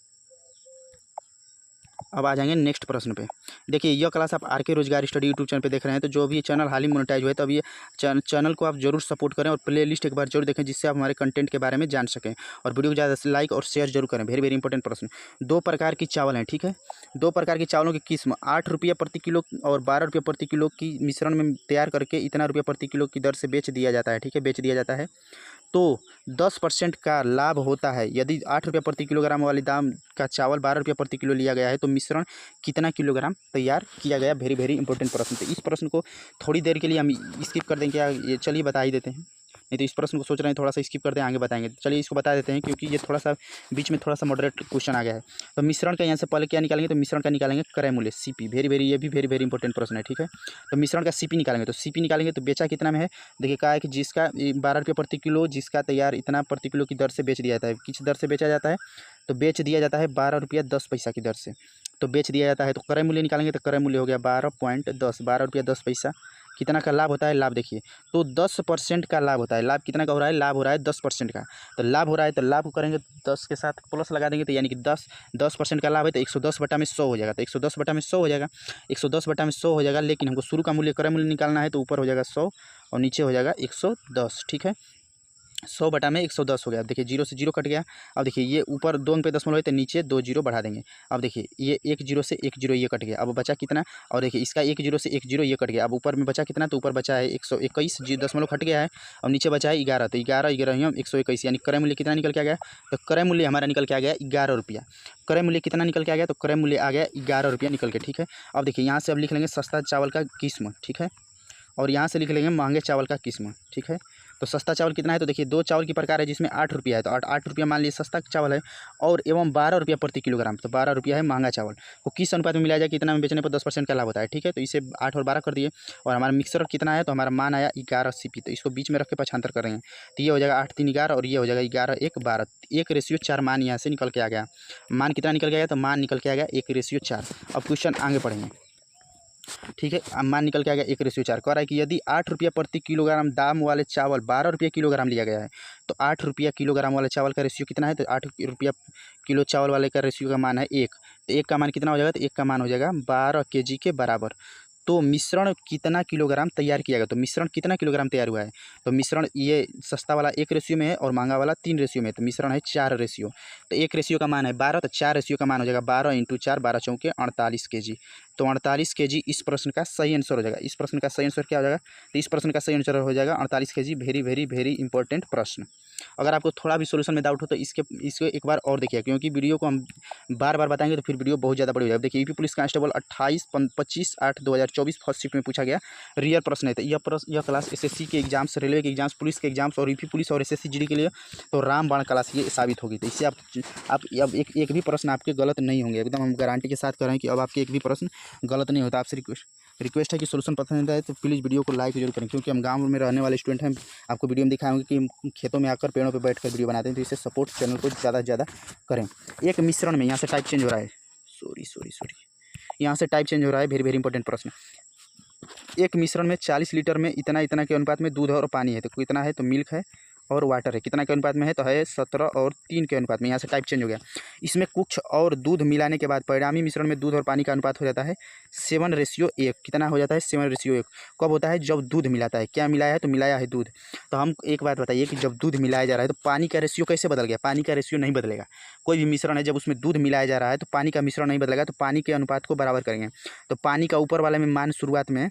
अब आ जाएंगे नेक्स्ट प्रश्न पे। देखिए यह क्लास आप are K Rojgar study YouTube channel पे देख रहे हैं, तो जो भी चैनल हाल ही मोनेटाइज हुआ है तो अब ये चैनल को आप जरूर सपोर्ट करें और प्ले लिस्ट एक बार जरूर देखें, जिससे आप हमारे कंटेंट के बारे में जान सकें। और वीडियो को ज़्यादा से लाइक और शेयर जरूर करें। वेरी वेरी इंपॉर्टेंट प्रश्न। 2 प्रकार की चावल हैं, ठीक है, 2 प्रकार के चावलों की किस्म 8 रुपये प्रति किलो और 12 रुपये प्रति किलो की मिश्रण में तैयार करके इतना रुपये प्रति किलो की दर से बेच दिया जाता है, ठीक है, बेच दिया जाता है। तो 10% का लाभ होता है यदि 8 रुपये प्रति किलोग्राम वाली दाम का चावल 12 रुपये प्रति किलो लिया गया है, तो मिश्रण कितना किलोग्राम तैयार किया गया। वेरी वेरी इंपॉर्टेंट प्रश्न। तो इस प्रश्न को थोड़ी देर के लिए हम स्किप कर दें क्या, ये चलिए बता ही देते हैं। नहीं तो इस प्रश्न को सोच रहे हैं थोड़ा सा स्किप कर दें, आगे बताएंगे। चलिए इसको बता देते हैं क्योंकि ये थोड़ा सा बीच में थोड़ा सा मॉडरेट क्वेश्चन आ गया है। तो मिश्रण का यहाँ से पहले क्या निकालेंगे, तो मिश्रण का निकालेंगे क्रय मूल्य सीपी। वेरी वेरी ये भी वेरी वेरी इंपॉर्टेंट प्रश्न है, ठीक है। तो मिश्रण का सीपी निकालेंगे, तो सीपी निकालेंगे तो बेचा कितना में है, देखिए कहा है कि जिसका 12 रुपये प्रति किलो जिसका तैयार इतना प्रति किलो की दर से बेच दिया जाता है। किस दर से बेचा जाता है, तो बेच दिया जाता है 12 रुपया 10 पैसा की दर से, तो बेच दिया जाता है। तो क्रय मूल्य निकालेंगे तो क्रय मूल्य हो गया 12.10, 12 रुपया 10 पैसा। कितना का लाभ होता है, लाभ देखिए तो 10% का लाभ होता है। लाभ कितना का हो रहा है, लाभ हो रहा है 10% का। तो लाभ हो रहा है तो लाभ को करेंगे 10 के साथ प्लस लगा देंगे, तो यानी कि 10% का लाभ है तो 110/100 हो जाएगा। तो 110/100 हो जाएगा, 110/100 हो जाएगा। लेकिन हमको शुरू का मूल्य क्रय मूल्य निकालना है तो ऊपर हो जाएगा 100 और नीचे हो जाएगा 110, ठीक है। 100/110 हो गया। अब देखिए 0 से 0 कट गया। अब देखिए ये ऊपर 2 अंक पे दशमलव है तो नीचे 2 जीरो बढ़ा देंगे। अब देखिए ये 1 0 से 1 0 ये कट गया। अब बचा कितना, और देखिए इसका 1 0 से 1 0 ये कट गया। अब ऊपर में बचा कितना, तो ऊपर बचा है 121 दशमलव हट गया है। और नीचे बचा है 11, तो 11 121 यानी क्रय मूल्य कितना निकल के आ गया, तो क्रय मूल्य हमारा निकल के आ गया 11 रुपया। क्रय मूल्य कितना निकल के आ गया, तो क्रय मूल्य आ गया 11 रुपया निकल के, ठीक है। अब देखिए यहाँ से अब लिख लेंगे सस्ता चावल का किस्म, ठीक है, और यहाँ से लिख लेंगे महंगे चावल का किस्म, ठीक है। तो सस्ता चावल कितना है, तो देखिए 2 चावल की प्रकार है जिसमें 8 रुपया है, तो 8 रुपया मान लीजिए सस्ता चावल है, और एवं 12 रुपया प्रति किलोग्राम, तो 12 रुपया है महंगा चावल। को किस अनुपात में मिलाया जाए, कितना में बेचने पर 10% का लाभ होता है, ठीक है। तो इसे 8 और 12 कर दिए, और हमारा मिक्सर कितना है, तो हमारा मान आया 11 सीपी। तो इसको बीच में रख के पक्षांतर कर रहे हैं, तो ये हो जाएगा 8 3 11 और ये हो जाएगा 11 1 12, 1/4 मान यहाँ से निकल के आ गया। मान कितना निकल के आ गया, तो मान निकल के आ गया 1/4। अब क्वेश्चन आगे पढ़ेंगे, ठीक है। अब मान निकल के आ गया 1/4। कह रहा है कि यदि 8 रुपया प्रति किलोग्राम दाम वाले चावल 12 रुपये किलोग्राम लिया गया है, तो 8 रुपया किलोग्राम वाले चावल का रेशियो कितना है, तो 8 रुपया किलो चावल वाले का रेशियो का मान है 1। तो 1 का मान कितना हो जाएगा, तो 1 का मान हो जाएगा 12 kg के बराबर। तो मिश्रण कितना किलोग्राम तैयार किया गया, तो मिश्रण कितना किलोग्राम तैयार हुआ है, तो मिश्रण ये सस्ता वाला 1 रेशियो में है और महंगा वाला 3 रेशियो में है, तो मिश्रण है 4 रेशियो। तो 1 रेशियो का मान है 12, तो 4 रेशियो का मान हो जाएगा 12 × 4 12 चौके 48 kg। तो 48 kg इस प्रश्न का सही आंसर हो जाएगा। इस प्रश्न का सही आंसर क्या हो जाएगा, तो इस प्रश्न का सही आंसर हो जाएगा 48 kg। Very very very important प्रश्न। अगर आपको थोड़ा भी सोल्यूशन में डाउट हो तो इसको एक बार और देखिए, क्योंकि वीडियो को हम बार बार बताएंगे तो फिर वीडियो बहुत ज़्यादा बड़ी हो जाएगी। देखिए UP police constable 25/8/2024 first shift में पूछा गया रियल प्रश्न है। तो यह क्लास एसएससी के एग्जाम्स, रेलवे के एग्जाम्स, पुलिस के एग्जाम्स और यूपी पुलिस और एसएससी जीडी के लिए तो रामबाण क्लास ये साबित होगी। तो इससे आप अब एक भी प्रश्न आपके गलत नहीं होंगे, एकदम हम गारंटी के साथ कर रहे हैं कि अब आपके एक भी प्रश्न गलत नहीं होता। आपसे रिक्वेस्ट है कि सोल्यूशन पसंद आए तो प्लीज़ वीडियो को लाइक जरूर करें, क्योंकि हम गांव में रहने वाले स्टूडेंट हैं। आपको वीडियो में दिखाएंगे कि हम खेतों में आकर पेड़ों पे बैठकर वीडियो बनाते हैं, तो इससे सपोर्ट चैनल को ज़्यादा से ज़्यादा करें। एक मिश्रण में यहाँ से टाइप चेंज हो रहा है, सॉरी यहाँ से टाइप चेंज हो रहा है। वेरी वेरी इंपॉर्टेंट प्रश्न। एक मिश्रण में 40 लीटर में इतना के अनुपात में दूध और पानी है, तो कितना है, तो मिल्क है और वाटर है, कितना के अनुपात में है, तो है 17 और 3 के अनुपात में। यहाँ से टाइप चेंज हो गया। इसमें कुछ और दूध मिलाने के बाद परिणामी मिश्रण में दूध और पानी का अनुपात हो जाता है 7:1। कितना हो जाता है, 7:1। कब होता है, जब दूध मिलाता है। क्या मिलाया है, तो मिलाया है दूध। तो हम एक बात बताइए कि जब दूध मिलाया जा रहा है तो पानी का रेशियो कैसे बदल गया, पानी का रेशियो नहीं बदलेगा। कोई भी मिश्रण है जब उसमें दूध मिलाया जा रहा है तो पानी का मिश्रण नहीं बदलेगा, तो पानी के अनुपात को बराबर करेंगे। तो पानी का ऊपर वाले में मान शुरुआत में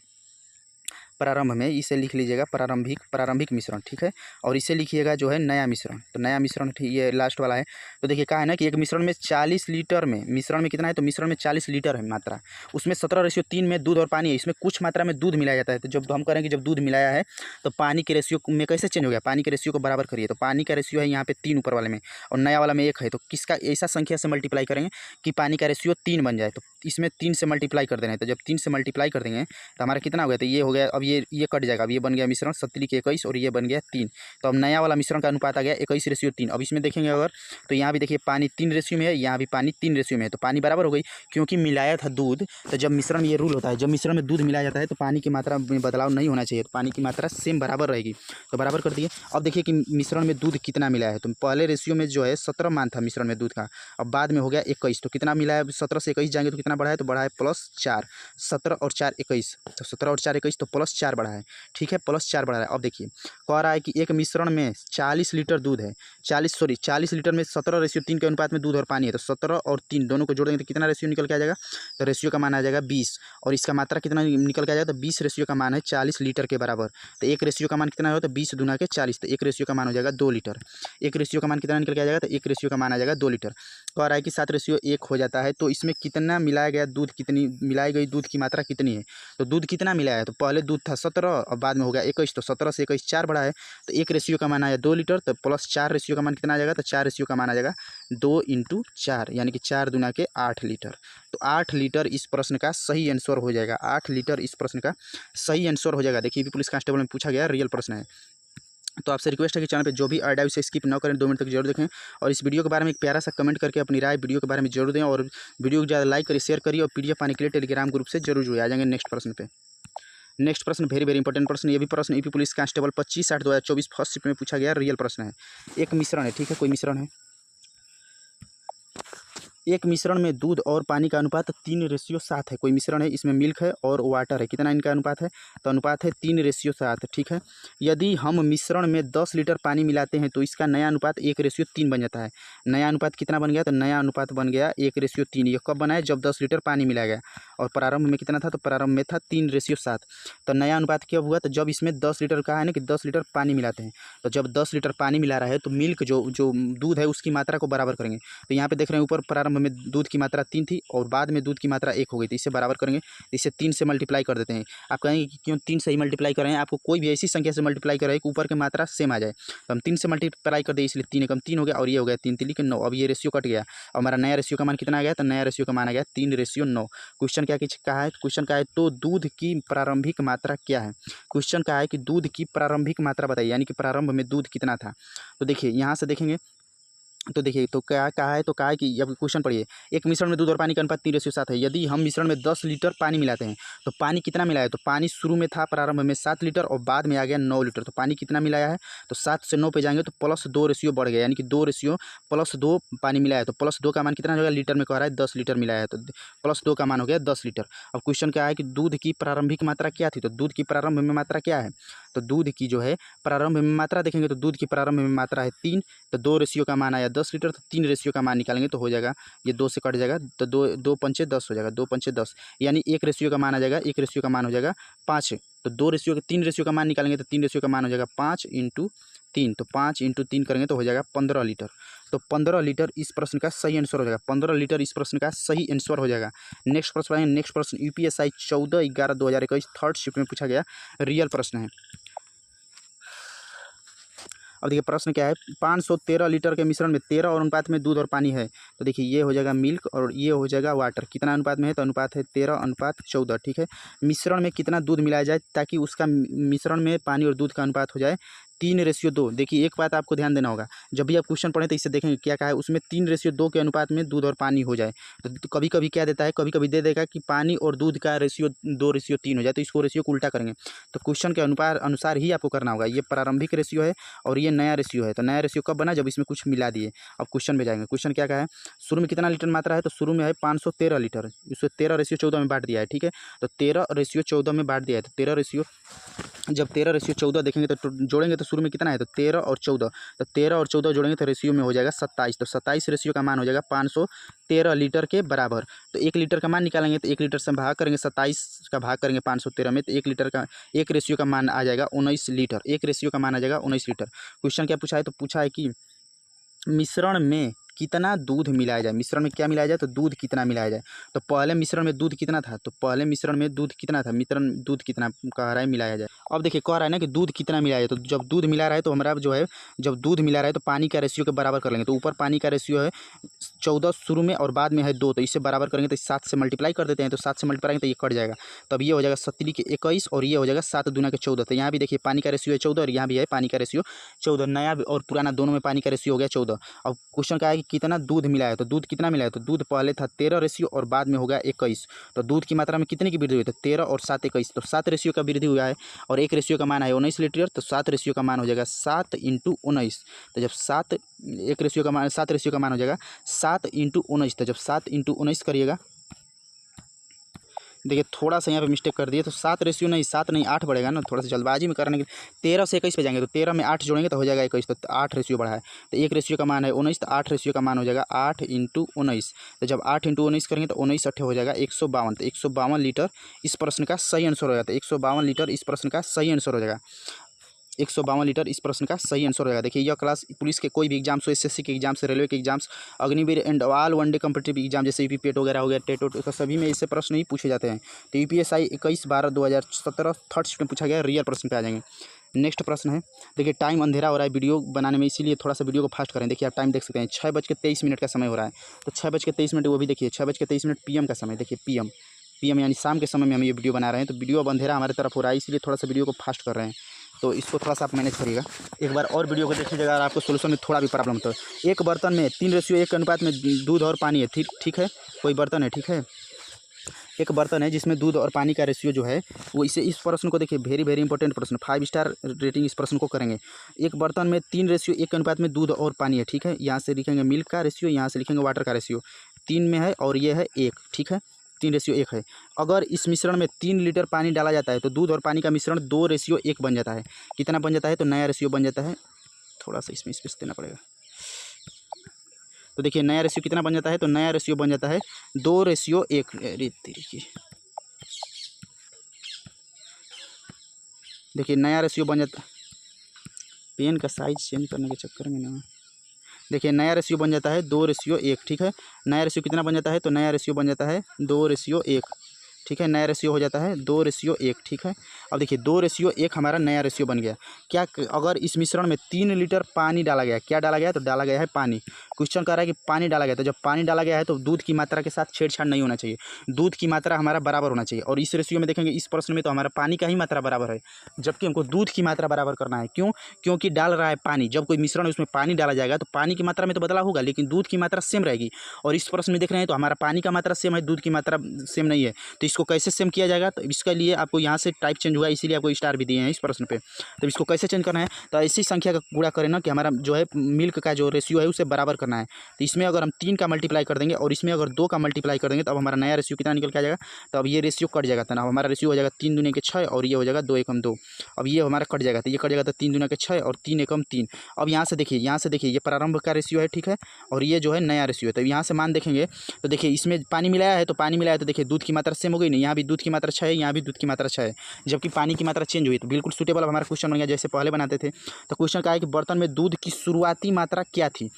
प्रारंभ में, इसे लिख लीजिएगा प्रारंभिक मिश्रण, ठीक है। और इसे लिखिएगा जो है नया मिश्रण। तो नया मिश्रण, ठीक, ये लास्ट वाला है। तो देखिए कहा है ना कि एक मिश्रण में 40 लीटर में, मिश्रण में कितना है, तो मिश्रण में 40 लीटर है मात्रा, उसमें 17:3 में दूध और पानी है। इसमें कुछ मात्रा में दूध मिलाया जाता है। तो जब हम करेंगे जब दूध मिलाया है तो पानी के रेशियो में कैसे चेंज हो गया, पानी के रेशियो को बराबर करिए। तो पानी का रेशियो है यहाँ पे 3 ऊपर वाले में और नया वाला में 1 है। तो किसका ऐसा संख्या से मल्टीप्लाई करेंगे कि पानी का रेशियो 3 बन जाए। तो इसमें 3 से मल्टीप्लाई कर देना है। तो जब 3 से मल्टीप्लाई कर देंगे तो हमारा कितना हो गया, तो ये हो गया। अब ये कट जाएगा। अब ये बन गया मिश्रण 17:21 और ये बन गया 3। तो अब नया वाला मिश्रण का अनुपात आ गया 21:3। अब इसमें देखेंगे अगर तो यहाँ भी देखिए पानी 3 रेशियो में है, यहाँ भी पानी 3 रेशियो में है। तो पानी बराबर हो गई क्योंकि मिलाया था दूध। तो जब मिश्रण में ये रूल होता है, जब मिश्रण में दूध मिलाया जाता है तो पानी की मात्रा में बदलाव नहीं होना चाहिए। तो पानी की मात्रा सेम बराबर रहेगी। तो बराबर कर दिए। अब देखिए कि मिश्रण में दूध कितना मिलाया है। तो पहले रेशियो में जो है 17 मान था मिश्रण में दूध का, अब बाद में हो गया 21। तो कितना मिला है, 17 से 21 जाएंगे तो कितना बढ़ा है, तो बढ़ा है +4। 17 और 4 21। तो 17 और 4 21, तो +4 बढ़ा है, ठीक है, +4 बढ़ा है। अब देखिए कह रहा है कि एक मिश्रण में 40 लीटर दूध है, 40 लीटर में 17:3 के अनुपात में दूध और पानी है। तो 17 और 3 दोनों को जोड़ेंगे तो कितना रेशियो निकल के आ जाएगा, तो रेशियो का मान आ जाएगा 20। और इसका मात्रा कितना निकल के आ जाएगा, तो 20 रेशियो का मान है 40 लीटर के बराबर। तो एक रेशियो का मान कितना हो, तो 20 दूना के 40। तो एक रेशियो का मान हो जाएगा 2 लीटर। एक रेशियो का मान कितना निकल के आ जाएगा, तो एक रेशियो का मान आ जाएगा 2 लीटर। कह रहा है कि 7:1 हो जाता है। तो इसमें कितना मिलाया गया दूध, कितनी मिलाई गई दूध की मात्रा कितनी है, तो दूध कितना मिलाया है, तो पहले दूध था 17 और बाद में हो गया 21। तो 17 से 21 4 बढ़ा है। तो एक रेशियो का मान आया 2 लीटर। तो +4 रेशियो का मान कितना आ जाएगा, तो 4 रेशियो का मान आ जाएगा 2 × 4 यानी कि 4 दूना के 8 लीटर। तो 8 लीटर इस प्रश्न का सही आंसर हो जाएगा। 8 लीटर इस प्रश्न का सही आंसर हो जाएगा। देखिए पुलिस कांस्टेबल में पूछा गया, रियल प्रश्न है। तो आपसे रिक्वेस्ट है कि चैनल पे जो भी ऐड है उसे स्किप न करें, 2 मिनट तक जरूर देखें और इस वीडियो के बारे में एक प्यारा सा कमेंट करके अपनी राय वीडियो के बारे में जरूर दें और वीडियो को ज़्यादा लाइक करिए, शेयर करिए और पीडीएफ पाने के लिए टेलीग्राम ग्रुप से जरूर जुड़े। आ जाएंगे नेक्स्ट प्रश्न पे। नेक्स्ट प्रश्न वेरी वेरी इंपॉर्टेंट प्रश्न। ये भी प्रश्न UP police constable 25/8/2024 first shift में पूछा गया, रियल प्रश्न है। एक मिश्रण है, ठीक है, कोई मिश्रण है, एक मिश्रण में दूध और पानी का अनुपात 3:7 है। कोई मिश्रण है, इसमें मिल्क है और वाटर है। कितना इनका अनुपात है, तो अनुपात है 3:7, ठीक है। यदि हम मिश्रण में 10 लीटर पानी मिलाते हैं तो इसका नया अनुपात 1:3 बन जाता है। नया अनुपात कितना बन गया, तो नया अनुपात बन गया 1:3। ये कब बना है, जब 10 लीटर पानी मिलाया गया और प्रारंभ में कितना था, तो प्रारंभ में था 3:7। तो नया अनुपात कब हुआ, तो जब इसमें 10 लीटर कहा है ना कि 10 लीटर पानी मिलाते हैं। तो जब 10 लीटर पानी मिला रहा है तो मिल्क जो दूध है उसकी मात्रा को बराबर करेंगे। तो यहाँ पे देख रहे हैं ऊपर प्रारंभ में दूध की मात्रा 3 थी और बाद में दूध की मात्रा 1 हो गई थी। इसे बराबर करेंगे, इसे 3 से मल्टीप्लाई कर देते हैं। आप कहेंगे कि क्यों 3 से ही मल्टीप्लाई कर रहे हैं, आपको कोई भी ऐसी संख्या से मल्टीप्लाई कर रहे हैं कि ऊपर की मात्रा सेम आ जाए। तो हम 3 से मल्टीप्लाई कर दें, इसलिए 3 एकम 3 हो गया और ये हो गया 3 3 9। अब ये रेशियो कट गया और हमारा नया रेशियो का मान कितना आ गया, तो नया रेशियो का मान आ गया 3:9। क्वेश्चन क्या कहा है, क्वेश्चन का है तो दूध की प्रारंभिक मात्रा क्या है। क्वेश्चन का है कि दूध की प्रारंभिक मात्रा बताइए, यानी कि प्रारंभ में दूध कितना था। तो देखिए यहाँ से देखेंगे तो देखिए तो क्या कहा है, तो कहा है कि अब क्वेश्चन पढ़िए। एक मिश्रण में दूध और पानी का अनुपात 3:7 है। यदि हम मिश्रण में 10 लीटर पानी मिलाते हैं तो पानी कितना मिलाया, तो पानी शुरू में था प्रारंभ में 7 लीटर और बाद में आ गया 9 लीटर। तो पानी कितना मिलाया है, तो 7 से 9 पे जाएंगे तो +2 रेशियो बढ़ गया, यानी कि 2 रेशियो +2 पानी मिलाया है। तो +2 का मान कितना होगा, लीटर में कह रहा है 10 लीटर मिलाया है, तो +2 का मान हो गया 10 लीटर। अब क्वेश्चन क्या है कि दूध की प्रारंभिक मात्रा क्या थी, तो दूध की प्रारंभ में मात्रा क्या है, तो दूध की जो है प्रारंभ में मात्रा देखेंगे तो दूध की प्रारंभ में मात्रा है 3। तो 2 रेशियो का मान आया 10 लीटर। तो 3 रेशियो का मान निकालेंगे तो हो जाएगा, ये 2 से कट जाएगा तो 2 पंचे 10 हो जाएगा, 2 पंचे 10, यानी 1 रेशियो का मान आ जाएगा, 1 रेशियो का मान हो जाएगा 5। तो 3 रेशियो का मान निकालेंगे तो 3 रेशियो का मान हो जाएगा 5 × 3। तो 5 × 3 करेंगे तो हो जाएगा 15 लीटर। तो 15 लीटर इस प्रश्न का सही आंसर हो जाएगा। 15 लीटर इस प्रश्न का सही आंसर हो जाएगा। नेक्स्ट प्रश्न पढ़ेंगे। नेक्स्ट प्रश्न यूपीएसआई 14/11/2021 थर्ड शिफ्ट में पूछा गया, रियल प्रश्न है। अब देखिए प्रश्न क्या है, 513 लीटर के मिश्रण में 13 और अनुपात में दूध और पानी है। तो देखिए ये हो जाएगा मिल्क और ये हो जाएगा वाटर। कितना अनुपात में है, तो अनुपात है 13:14, ठीक है। मिश्रण में कितना दूध मिलाया जाए ताकि उसका मिश्रण में पानी और दूध का अनुपात हो जाए 3:2। देखिए एक बात आपको ध्यान देना होगा, जब भी आप क्वेश्चन पढ़ें तो इससे देखेंगे क्या कहा है, उसमें 3:2 के अनुपात में दूध और पानी हो जाए। तो कभी कभी क्या देता है, कभी कभी दे देगा कि पानी और दूध का रेशियो 2:3 हो जाए, तो इसको रेशियो को उल्टा करेंगे। तो क्वेश्चन के अनुसार ही आपको करना होगा। ये प्रारंभिक रेशियो है और ये नया रेशियो है। तो नया रेशियो कब बना, जब इसमें कुछ मिला दिए। अब क्वेश्चन में जाएंगे। क्वेश्चन क्या कहा है, शुरू में कितना लीटर मात्रा है, तो शुरू में है 513 लीटर, इसको 13:14 में बांट दिया है। ठीक है, तो 13:14 में बांट दिया है। तो 13 जब 13:14 देखेंगे तो जोड़ेंगे तो शुरू में कितना है, तो 13 और 14, तो 13 और 14 जोड़ेंगे तो रेशियो में हो जाएगा 27। तो 27 रेशियो का मान हो जाएगा 513 लीटर के बराबर। तो 1 लीटर का मान निकालेंगे तो 1 लीटर से भाग करेंगे, 27 का भाग करेंगे 513 में, तो 1 लीटर का एक रेशियो का मान आ जाएगा 19 लीटर। एक रेशियो का मान आ जाएगा 19 लीटर। क्वेश्चन क्या पूछा है, तो पूछा है कि मिश्रण में कितना दूध मिलाया जाए। मिश्रण में क्या मिलाया जाए, तो दूध कितना मिलाया जाए। तो पहले मिश्रण में दूध कितना था, तो पहले मिश्रण में दूध कितना था, मिश्रण दूध कितना कह रहा है मिलाया जाए। अब देखिए कह रहा है ना कि दूध कितना मिलाया जाए, तो जब दूध मिला रहा है तो हमारा जो है, जब दूध मिला रहा है तो पानी का रेशियो के बराबर कर लेंगे। तो ऊपर पानी का रेशियो है 14 शुरू में और बाद में है 2, तो इससे बराबर करेंगे तो 7 से मल्टीप्लाई कर देते हैं। तो 7 से मल्टीप्लाई तो ये कट जाएगा, तब ये हो जाएगा 7 के 21 और ये हो जाएगा 7 दूना के 14। तो यहाँ भी देखिए पानी का रेशियो है 14 और यहाँ भी है पानी का रेशियो 14। नया और पुराना दोनों में पानी का रेशियो हो गया 14। अब क्वेश्चन का है कि कितना दूध मिला है, तो दूध कितना मिला है, तो दूध पहले था 13 रेशियो और बाद में हो गया 21। तो दूध की मात्रा में कितने की वृद्धि हुई, तो 13 और 7 21, तो 7 रेशियो का वृद्धि हुआ है और एक रेशियो का मान है 19 लीटर। तो 7 रेशियो का मान हो जाएगा 7 × 19। तो जब 7 एक रेशियो का मान 7 रेशियो का मान हो जाएगा 7 × 19। तो जब 7 × 19 करिएगा, देखिए थोड़ा सा यहाँ पे मिस्टेक कर दिए, तो 7 रेशियो नहीं 7 नहीं 8 बढ़ेगा ना, थोड़ा सा जल्दबाजी में करने के 13 से 21 पे जाएंगे, तो 13 में 8 जोड़ेंगे तो हो जाएगा 21। तो 8 रेशियो बढ़ा है, तो एक रेशियो का मान है 19, तो 8 रेशियो का मान हो जाएगा 8 × 19। तो जब 8 × 19 करेंगे तो 19 8 हो जाएगा 152। तो 152 लीटर इस प्रश्न का सही आंसर हो जाता है। 152 लीटर इस प्रश्न का सही आंसर हो जाएगा। 152 लीटर इस प्रश्न का सही आंसर हो जाएगा। देखिए यह क्लास पुलिस के कोई भी एग्जाम्स हो, एसएससी के एग्जाम्स, रेलवे के exams, Agniveer and all one day competitive exam जैसे यूपी पेट वगैरह हो गया, टेट तो सभी में इससे प्रश्न ही पूछे जाते हैं। तो यूपीएसआई 21/12/2017 थर्ड शिफ्ट में पूछा गया, रियल प्रश्न पे आ जाएंगे। नेक्स्ट प्रश्न है, देखिए टाइम अंधेरा हो रहा है वीडियो बनाने में, इसीलिए थोड़ा सा वीडियो को फास्ट करें। देखिए आप टाइम देख सकते हैं 6:23 का समय हो रहा है। तो 6:23 वो भी देखिए 6:23 PM का समय, देखिए PM यानी शाम के समय में हम ये वीडियो बना रहे हैं। तो वीडियो अब अंधेरा हमारे तरफ हो रहा है, इसलिए थोड़ा सा वीडियो को फास्ट कर रहे हैं। तो इसको थोड़ा सा आप मैनेज करिएगा। एक बार और वीडियो को देखिएगा अगर आपको सोल्यूशन में थोड़ा भी प्रॉब्लम होता है। एक बर्तन में 3:1 के अनुपात में दूध और पानी है, ठीक है, कोई बर्तन है, ठीक है, एक बर्तन है जिसमें दूध और पानी का रेशियो जो है वो, इस प्रश्न को देखिए, वेरी इंपॉर्टेंट प्रश्न, 5 स्टार रेटिंग इस प्रश्न को करेंगे। एक बर्तन में 3:1 के अनुपात में दूध और पानी है, ठीक है, यहाँ से लिखेंगे मिल्क का रेशियो, यहाँ से लिखेंगे वाटर का रेशियो, 3 में है और ये है 1, ठीक है, 3:1 है। अगर इस मिश्रण में 3 लीटर पानी डाला जाता है तो दूध और पानी का मिश्रण 2:1 बन जाता है। कितना बन जाता है, तो नया रेशियो बन जाता है, थोड़ा सा इसमें स्पेस देना पड़ेगा। तो देखिए नया रेशियो कितना बन जाता है, तो नया रेशियो बन जाता है 2:1। देखिए नया रेशियो बन जाता, पेन का साइज चेंज करने के चक्कर में ना, देखिए नया रेशियो बन जाता है 2:1, ठीक है। नया रेशियो कितना बन जाता है, तो नया रेशियो बन जाता है 2:1, ठीक है, नया रेशियो हो जाता है 2:1, ठीक है। अब देखिए 2:1 हमारा नया रेशियो बन गया। क्या अगर इस मिश्रण में 3 लीटर पानी डाला गया, क्या डाला गया, तो डाला गया है पानी। क्वेश्चन कह रहा है कि पानी डाला गया, तो जब पानी डाला गया है तो दूध की मात्रा के साथ छेड़छाड़ नहीं होना चाहिए, दूध की मात्रा हमारा बराबर होना चाहिए। और इस रेशियो में देखेंगे इस प्रश्न में तो हमारा पानी का ही मात्रा बराबर है, जबकि हमको दूध की मात्रा बराबर करना है। क्यों, क्योंकि डाल रहा है पानी, जब कोई मिश्रण है उसमें पानी डाला जाएगा तो पानी की मात्रा में तो बदलाव होगा लेकिन दूध की मात्रा सेम रहेगी। और इस प्रश्न में देख रहे हैं तो हमारा पानी का मात्रा सेम है, दूध की मात्रा सेम नहीं है। तो इसको कैसे सेम किया जाएगा, तो इसके लिए आपको यहाँ से टाइप चेंज हुआ, इसीलिए आपको स्टार भी दिए हैं इस प्रश्न पे। तो इसको कैसे चेंज करना है, तो ऐसी संख्या का गुणा करें ना कि हमारा जो है मिल्क का जो रेशियो है उसे बराबर करना है। तो इसमें अगर हम 3 का मल्टीप्लाई कर देंगे और इसमें अगर 2 का मल्टीप्लाई कर देंगे तो अब हमारा नया रेशियो कितना निकल के आ जाएगा, तो अब ये रेशियो कट जाएगा। तो ना हमारा रेशियो हो जाएगा 3 दूनी के 6 और ये हो जाएगा 2 एकम 2। अब ये हमारा कट जाएगा, तो ये कट जाएगा, तो 3 दूना के 6 और 3 एकम 3। अब यहाँ से देखिए ये प्रारंभ का रेशियो है, ठीक है, और ये जो है नया रेशियो है। तो यहाँ से मान देखेंगे तो देखिए इसमें पानी मिलाया है, तो पानी मिलाया है तो देखिए दूध की मात्रा सेम हो गई नहीं, यहाँ भी दूध की मात्रा 6 है, यहाँ भी दूध की मात्रा 6 है, जबकि पानी की मात्रा चेंज हुई। तो बिल्कुल सूटेबल हमारा क्वेश्चन बन गया जैसे पहले बनाते थे। तो क्वेश्चन का है कि बर्तन में दूध की शुरुआती मात्रा क्या थी,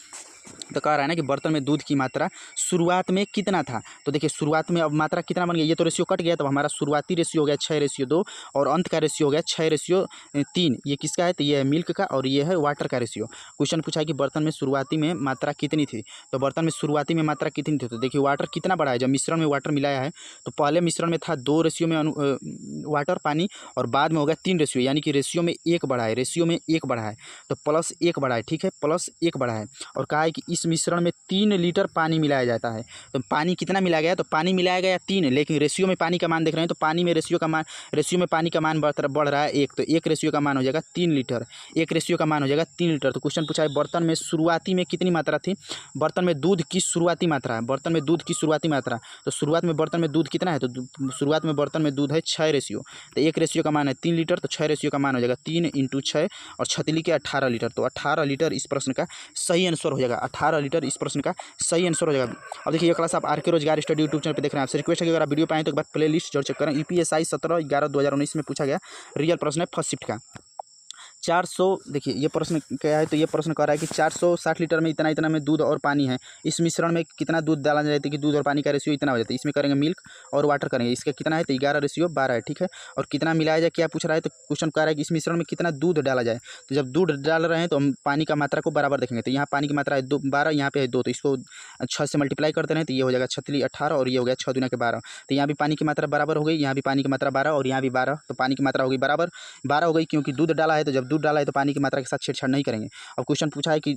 तो कह रहा है ना कि बर्तन में दूध की मात्रा शुरुआत में कितना था। तो देखिए शुरुआत में अब मात्रा कितना बन गया, ये तो रेशियो कट गया, तो हमारा शुरुआती रेशियो हो गया 6:2 और अंत का रेशियो हो गया 6:3। ये किसका है, तो ये है मिल्क का और ये है वाटर का रेशियो। क्वेश्चन पूछा है कि बर्तन में शुरुआती में मात्रा कितनी थी। तो बर्तन में शुरुआती में मात्रा कितनी थी, तो देखिए वाटर कितना बढ़ा है, जब मिश्रण में वाटर मिलाया है तो पहले मिश्रण में था 2 रेशियो में वाटर पानी और बाद में हो गया 3 रेशियो, यानी कि रेशियो में 1 बढ़ा है, रेशियो में 1 बढ़ा है, तो +1 बढ़ा है, ठीक है, +1 बढ़ा है। और कहा है कि इस मिश्रण में 3 लीटर पानी मिलाया जाता है। तो पानी कितना मिलाया गया, तो पानी मिलाया गया 3, लेकिन रेशियो में पानी का मान देख रहे हैं, तो पानी में रेशियो में पानी का मान बढ़ रहा है 1, तो 1 रेशियो का मान हो जाएगा 3 लीटर, 1 रेशियो का मान हो जाएगा 3 लीटर। तो क्वेश्चन पूछा है बर्तन में शुरुआती में कितनी मात्रा थी, बर्तन में दूध की शुरुआती मात्रा है, बर्तन में दूध की शुरुआती मात्रा, तो शुरुआत में बर्तन में दूध कितना है, तो शुरुआत में बर्तन में दूध है 6 रेशियो, तो 1 रेशियो का मान है 3 लीटर, तो 6 रेशियो का मान हो जाएगा 3 × 6 और 6 के 18 लीटर, तो 18 लीटर इस प्रश्न का सही आंसर हो जाएगा, 18 लीटर इस प्रश्न का सही आंसर हो जाएगा। अब देखिए ये क्लास आप आरके रोजगार स्टडी यूट्यूब चैनल पे देख रहे हैं। आपसे रिक्वेस्ट है कि अगर आप वीडियो पाएँ तो एक बार प्ले लिस्ट जरूर चेक करें। यूपीएसआई 17/11/2019 में पूछा गया रियल प्रश्न है फर्स्ट शिफ्ट का 400। देखिए ये प्रश्न क्या है, तो ये प्रश्न कह रहा है कि 460 लीटर में इतना इतना में दूध और पानी है, इस मिश्रण में कितना दूध डाला जाता है कि दूध और पानी का रेशियो इतना हो जाता है। इसमें करेंगे मिल्क और वाटर करेंगे, इसका कितना है, तो 11:12 है, ठीक है। और कितना मिलाया जाए क्या पूछ रहा है, तो क्वेश्चन कह रहा है कि इस मिश्रण में कितना दूध डाला जाए। तो जब दूध डाल रहे हैं तो हम पानी का मात्रा को बराबर देखेंगे, तो यहाँ पानी की मात्रा है 12, यहाँ पे है 2, तो इसको 6 से मल्टीप्लाई करते हैं, तो ये हो जाएगा 6 18 और ये हो गया 6 दूना के 12, तो यहाँ भी पानी की मात्रा बराबर हो गई, यहाँ भी पानी की मात्रा 12 और यहाँ भी 12, तो पानी की मात्रा हो गई बराबर 12 हो गई, क्योंकि दूध डाला है, तो जब दूध डाला है तो पानी की मात्रा के साथ छेड़छाड़ नहीं करेंगे। अब क्वेश्चन पूछा है कि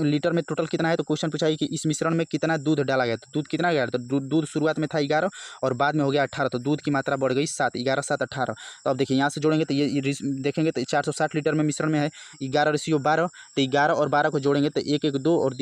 लीटर में टोटल कितना है, तो क्वेश्चन पूछा है कि इस मिश्रण में कितना दूध डाला गया, तो दूध कितना गया, तो दूध शुरुआत में था 11 और बाद में हो गया 18, तो दूध की मात्रा बढ़ गई 7, 11 7 18। तो अब देखिए यहाँ से जोड़ेंगे तो ये देखेंगे तो 460 लीटर में मिश्रण में है 11:12, तो 11 और 12 को जोड़ेंगे तो 1 1 2 और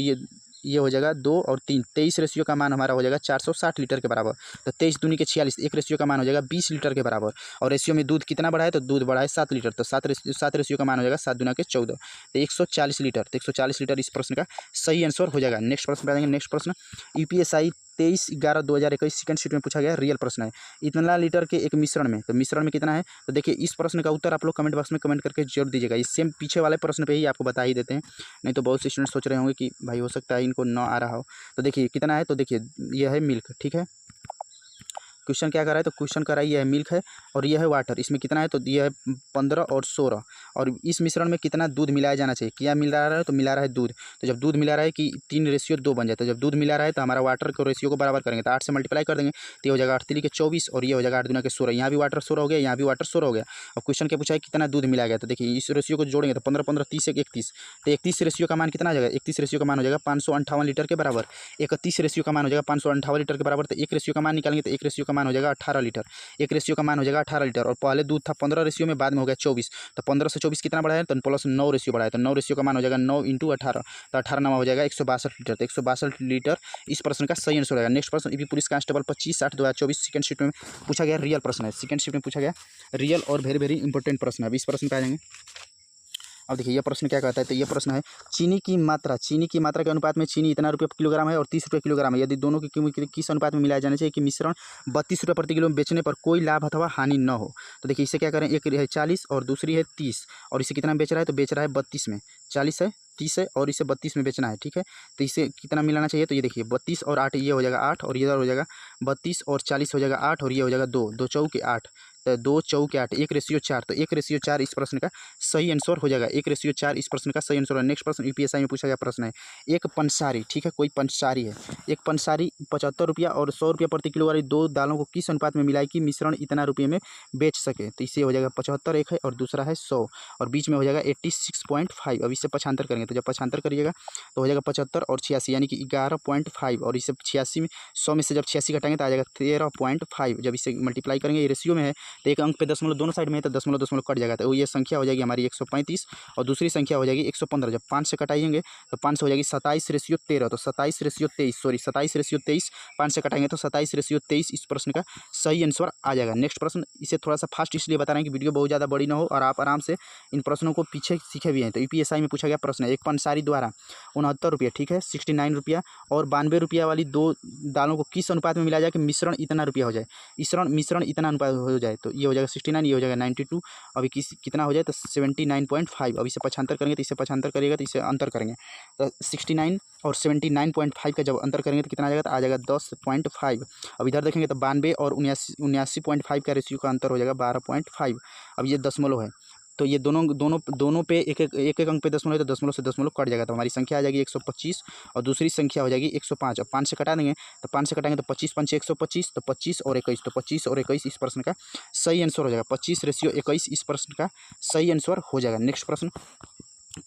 ये हो जाएगा 2 और 3, 23 रेशियो का मान हमारा हो जाएगा 460 लीटर के बराबर। तो 23 दूनी के 46, 1 रेशियो का मान हो जाएगा 20 लीटर के बराबर। और रेशियो में दूध कितना बढ़ा है, तो दूध बढ़ा है 7 लीटर, तो 7 रेशियो का मान हो जाएगा 7 दूना के 14, तो 140 लीटर, तो 140 लीटर इस प्रश्न का सही आंसर हो जाएगा। नेक्स्ट प्रश्न पे आएंगे। नेक्स्ट प्रश्न यूपीएसआई 23/11/2021 सेकंड शीट में पूछा गया रियल प्रश्न है, इतना लीटर के एक मिश्रण में, तो मिश्रण में कितना है, तो देखिए इस प्रश्न का उत्तर आप लोग कमेंट बॉक्स में कमेंट करके जरूर दीजिएगा। इस सेम पीछे वाले प्रश्न पे ही आपको बता ही देते हैं, नहीं तो बहुत से स्टूडेंट सोच रहे होंगे कि भाई हो सकता है इनको ना आ रहा हो। तो देखिए कितना है, तो देखिए यह है मिल्क, ठीक है। क्वेश्चन क्या कर रहा है, तो क्वेश्चन कर रहा है ये है मिल्क है और ये है वाटर, इसमें कितना है, तो ये है 15 और 16, और इस मिश्रण में कितना दूध मिलाया जाना चाहिए, क्या मिला रहा है, तो मिला रहा है दूध। तो जब दूध मिला रहा है कि 3:2 बन जाता है, जब दूध मिला रहा है तो हमारा वाटर को रेशियो को बराबर करेंगे, तो 8 से मल्टीप्लाई कर देंगे, तो ये हो जाएगा 8 3 के 24 और ये हो जाएगा 8 दूना के 16, यहाँ भी वाटर 16 हो गया, यहाँ भी वाटर 16 हो गया। अब क्वेश्चन क्या पूछा है कितना दूध मिलाया गया, तो देखिए इस रेशियो को जोड़ेंगे तो 15 15 30 31, तो 31 रेशियो का मान कितना आ जाएगा, 31 रेशियो का मान हो जाएगा 558 लीटर के बराबर, 31 रेशियो का मान हो जाएगा 558 लीटर के बराबर। तो 1 रेशियो का मान निकालेंगे तो 1 रेशियो का मान हो जाएगा 18 लीटर, 1 रेशियो का मान हो जाएगा 18 लीटर, और पहले दूध था 15 रेशियो में, बाद में हो गया 24, तो 15 से 24 कितना बढ़ा है, तो +9 रेशियो बढ़ा है, तो 9 रेशियो का मान हो जाएगा 9 × 18, तो 18 9 हो जाएगा 162 लीटर, तो 162 लीटर इस प्रश्न का सही आंसर होगा। नेक्स्ट प्रश्न UP police constable 25/8/2024 second shift में पूछा गया रियल प्रश्न है, सेकंड शिफ्ट में पूछा गया रियल और वेरी वेरी इंपॉर्टेंट प्रश्न है। अब इस प्रश्न पे आ जाएंगे। अब देखिए ये प्रश्न क्या कहता है, तो ये प्रश्न है चीनी की मात्रा के अनुपात में चीनी इतना रुपये किलोग्राम है और 30 रुपये किलोग्राम है, यदि दोनों की कीमत किस अनुपात में मिलाया जाना चाहिए कि मिश्रण 32 रुपये प्रति किलो में बेचने पर कोई लाभ अथवा हानि न हो। तो देखिए इसे क्या करें, एक है 40 और दूसरी है 30, और इसे कितना बेच रहा है, तो बेच रहा है 32 में, 40 है 30 है और इसे 32 में बेचना है, ठीक है। तो इसे कितना मिलाना चाहिए, तो ये देखिए 32 और 8 ये हो जाएगा 8, और ये हो जाएगा 32 और 40 हो जाएगा 8, और ये हो जाएगा 2 2 चौके 8, तो 2 चौके 8, 1:4, तो 1:4 इस प्रश्न का सही आंसर हो जाएगा, 1:4 इस प्रश्न का सही आंसर है। नेक्स्ट प्रश्न यूपीएसआई में पूछा गया प्रश्न है, एक पंसारी, ठीक है, कोई पंसारी है, एक पंसारी 75 रुपया और 100 रुपया प्रति किलो वाली दो दालों को किस अनुपात में मिलाए कि मिश्रण इतना रुपये में बेच सके। तो इससे हो जाएगा 75 एक है और दूसरा है 100, और बीच में हो जाएगा 86.5। अब इससे पक्षांतर करेंगे, तो जब पक्षांतर करिएगा तो हो जाएगा 75 और 86 यानी कि 11.5, और इससे 86 में 100 में से जब 86 घटाएंगे तो आ जाएगा 13.5। जब इसे मल्टीप्लाई करेंगे, ये रेशियो में है तो एक अंक पे दशमलव दोनों साइड में है, तो दशमलव दशमलव कट जाएगा, तो ये संख्या हो जाएगी हमारी 135 और दूसरी संख्या हो जाएगी 115। जब 5 से कटाएंगे तो 5 से हो जाएगी 27:13, तो 27:23 5 से कटाएंगे तो 27:23 इस प्रश्न का सही आंसर आ जाएगा। नेक्स्ट प्रश्न, इसे थोड़ा सा फास्ट इसलिए बता रहे हैं कि वीडियो बहुत ज़्यादा बड़ी ना हो और आप आराम से इन प्रश्नों को पीछे सीखे भी हैं। तो यूपीएसआई में पूछा गया प्रश्न है, एक पंसारी द्वारा 69 रुपये, ठीक है, 69 रुपया और 92 रुपया वाली दो दालों को किस अनुपात में मिलाया जाए कि मिश्रण इतना रुपया हो जाए, मिश्रण इतना अनुपात हो जाए। तो ये हो जाएगा 69, ये हो जाएगा 92। अभी कितना हो जाए तो 79.5। अब इसे पक्षांतर करेंगे तो इसे पक्षांतर करिएगा तो इसे अंतर करेंगे तो 69 और 79.5 का जब अंतर करेंगे तो कितना आ जाएगा, तो आ जाएगा 10.5। अब इधर देखेंगे तो 92 और 79.5 का रेशियो का अंतर हो जाएगा 12.5। अब ये दशमलव है तो ये दोनों दोनों दोनों पे एक एक अंक पे दशमलव है तो दशमलव से दशमलव कट जाएगा, तो हमारी संख्या आ जाएगी 125 और दूसरी संख्या हो जाएगी 105। अब 5 से कटा देंगे तो 5 से कटाएंगे तो 25 पंचे 125, तो 25 और 21, तो 25 और 21 इस प्रश्न का सही आंसर हो जाएगा। 25:21 इस प्रश्न का सही आंसर हो जाएगा। नेक्स्ट प्रश्न,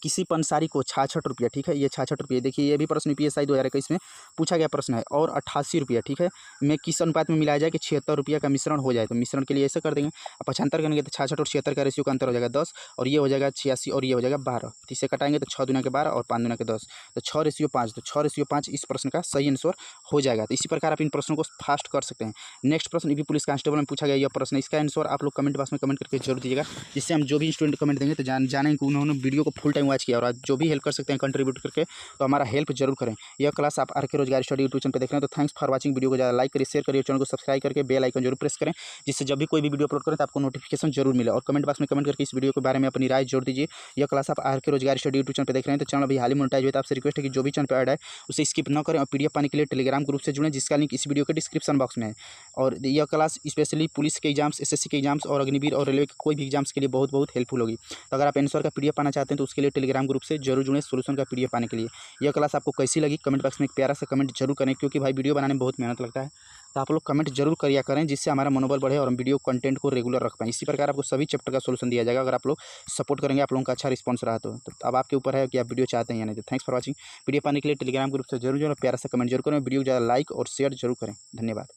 किसी पंसारी को 66 रुपया, ठीक है, ये 66 रुपये, देखिए ये भी प्रश्न PSI 2021 में पूछा गया प्रश्न है, और 88 रुपया, ठीक है, में किस अनुपात में मिलाया जाए कि 76 रुपया का मिश्रण हो जाए, तो मिश्रण के लिए ऐसे कर देंगे। अब 75 करेंगे तो 66 और 76 का रेशियो का अंतर हो जाएगा 10, और ये हो जाएगा 86 और ये हो जाएगा 12। तो इसे कटाएंगे तो 6 दूना के 12 और 5 दूना के 10, तो 6:5, तो 6:5 इस प्रश्न का सही आंसर हो जाएगा। तो इसी प्रकार आप इन प्रश्नों को फास्ट कर सकते हैं। नेक्स्ट प्रश्न यूपी पुलिस कांस्टेबल में पूछा गया यह प्रश्न, इसका आंसर आप लोग कमेंट बॉक्स में कमेंट करके जरूर दीजिएगा, जिससे हम जो भी स्टूडेंट कमेंट देंगे तो जानेंगे कि उन्होंने वीडियो को फुल टाइम वॉच किया, और जो भी हेल्प कर सकते हैं कंट्रीब्यूट करके तो हमारा हेल्प जरूर करें। यह क्लास आप आरके रोजगार स्टडी यूट्यूब चैनल पे देख रहे हैं तो थैंक्स फॉर वाचिंग। वीडियो को ज़्यादा लाइक करिए, शेयर करिए, चैनल को सब्सक्राइब करके बेल आइकन जरूर प्रेस करें, जिससे जब भी कोई भी वीडियो अपलोड करें तो आपको नोटिफिकेशन जरूर मिले, और कमेंट बॉक्स में कमेंट करके इस वीडियो के बारे में अपनी राय जोड़ दीजिए। यह क्लास आप आरके रोजगार स्टडी यूट्यूब चैनल पे देख रहे हैं तो चैनल अभी हाल ही मोनेटाइज हुआ, तो आपसे रिक्वेस्ट है कि जो भी चैनल पर ऐड है उसे स्किप न करें, और PDF पाने के लिए टेलीग्राम ग्रुप से जुड़ें, जिसका लिंक इस वीडियो के डिस्क्रिप्शन बॉक्स में है। और यह क्लास स्पेशली पुलिस के एग्जाम्स, SSC के एग्जाम्स और अग्निवीर और रेलवे के कोई भी एग्जाम्स के लिए बहुत बहुत हेल्पफुल होगी। तो अगर आप आंसर का PDF पाना चाहते हैं तो उसके लिए टेलीग्राम ग्रुप से जरूर जुड़ें सोल्यूशन का PDF पाने के लिए। यह क्लास आपको कैसी लगी कमेंट बॉक्स में एक प्यारा सा कमेंट जरूर करें, क्योंकि भाई वीडियो बनाने में बहुत मेहनत लगता है, तो आप लोग कमेंट जरूर करिया करें, जिससे हमारा मनोबल बढ़े और हम वीडियो कंटेंट को रेगुलर रख पाएँ। इसी प्रकार आपको सभी चैप्टर का सोल्यूशन दिया जाएगा, अगर आप लोग सपोर्ट करेंगे, आप लोगों का अच्छा रिस्पॉन्स रहा तो अब आपके ऊपर है कि आप वीडियो चाहते हैं या नहीं। तो थैंक्स फॉर वॉचिंग। वीडियो पाने के लिए टेलीग्राम ग्रुप से जरूर जुड़ें, प्यारा सा कमेंट जरूर करें, वीडियो को ज़्यादा लाइक और शेयर जरूर करें। धन्यवाद।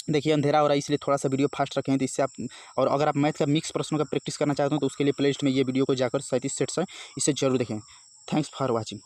देखिए अंधेरा हो रहा है इसलिए थोड़ा सा वीडियो फास्ट रखें, तो इससे आप, और अगर आप मैथ का मिक्स प्रश्नों का प्रैक्टिस करना चाहते हो तो उसके लिए प्लेलिस्ट में ये वीडियो को जाकर 37 सेट्स है, इसे जरूर देखें। Thanks for watching.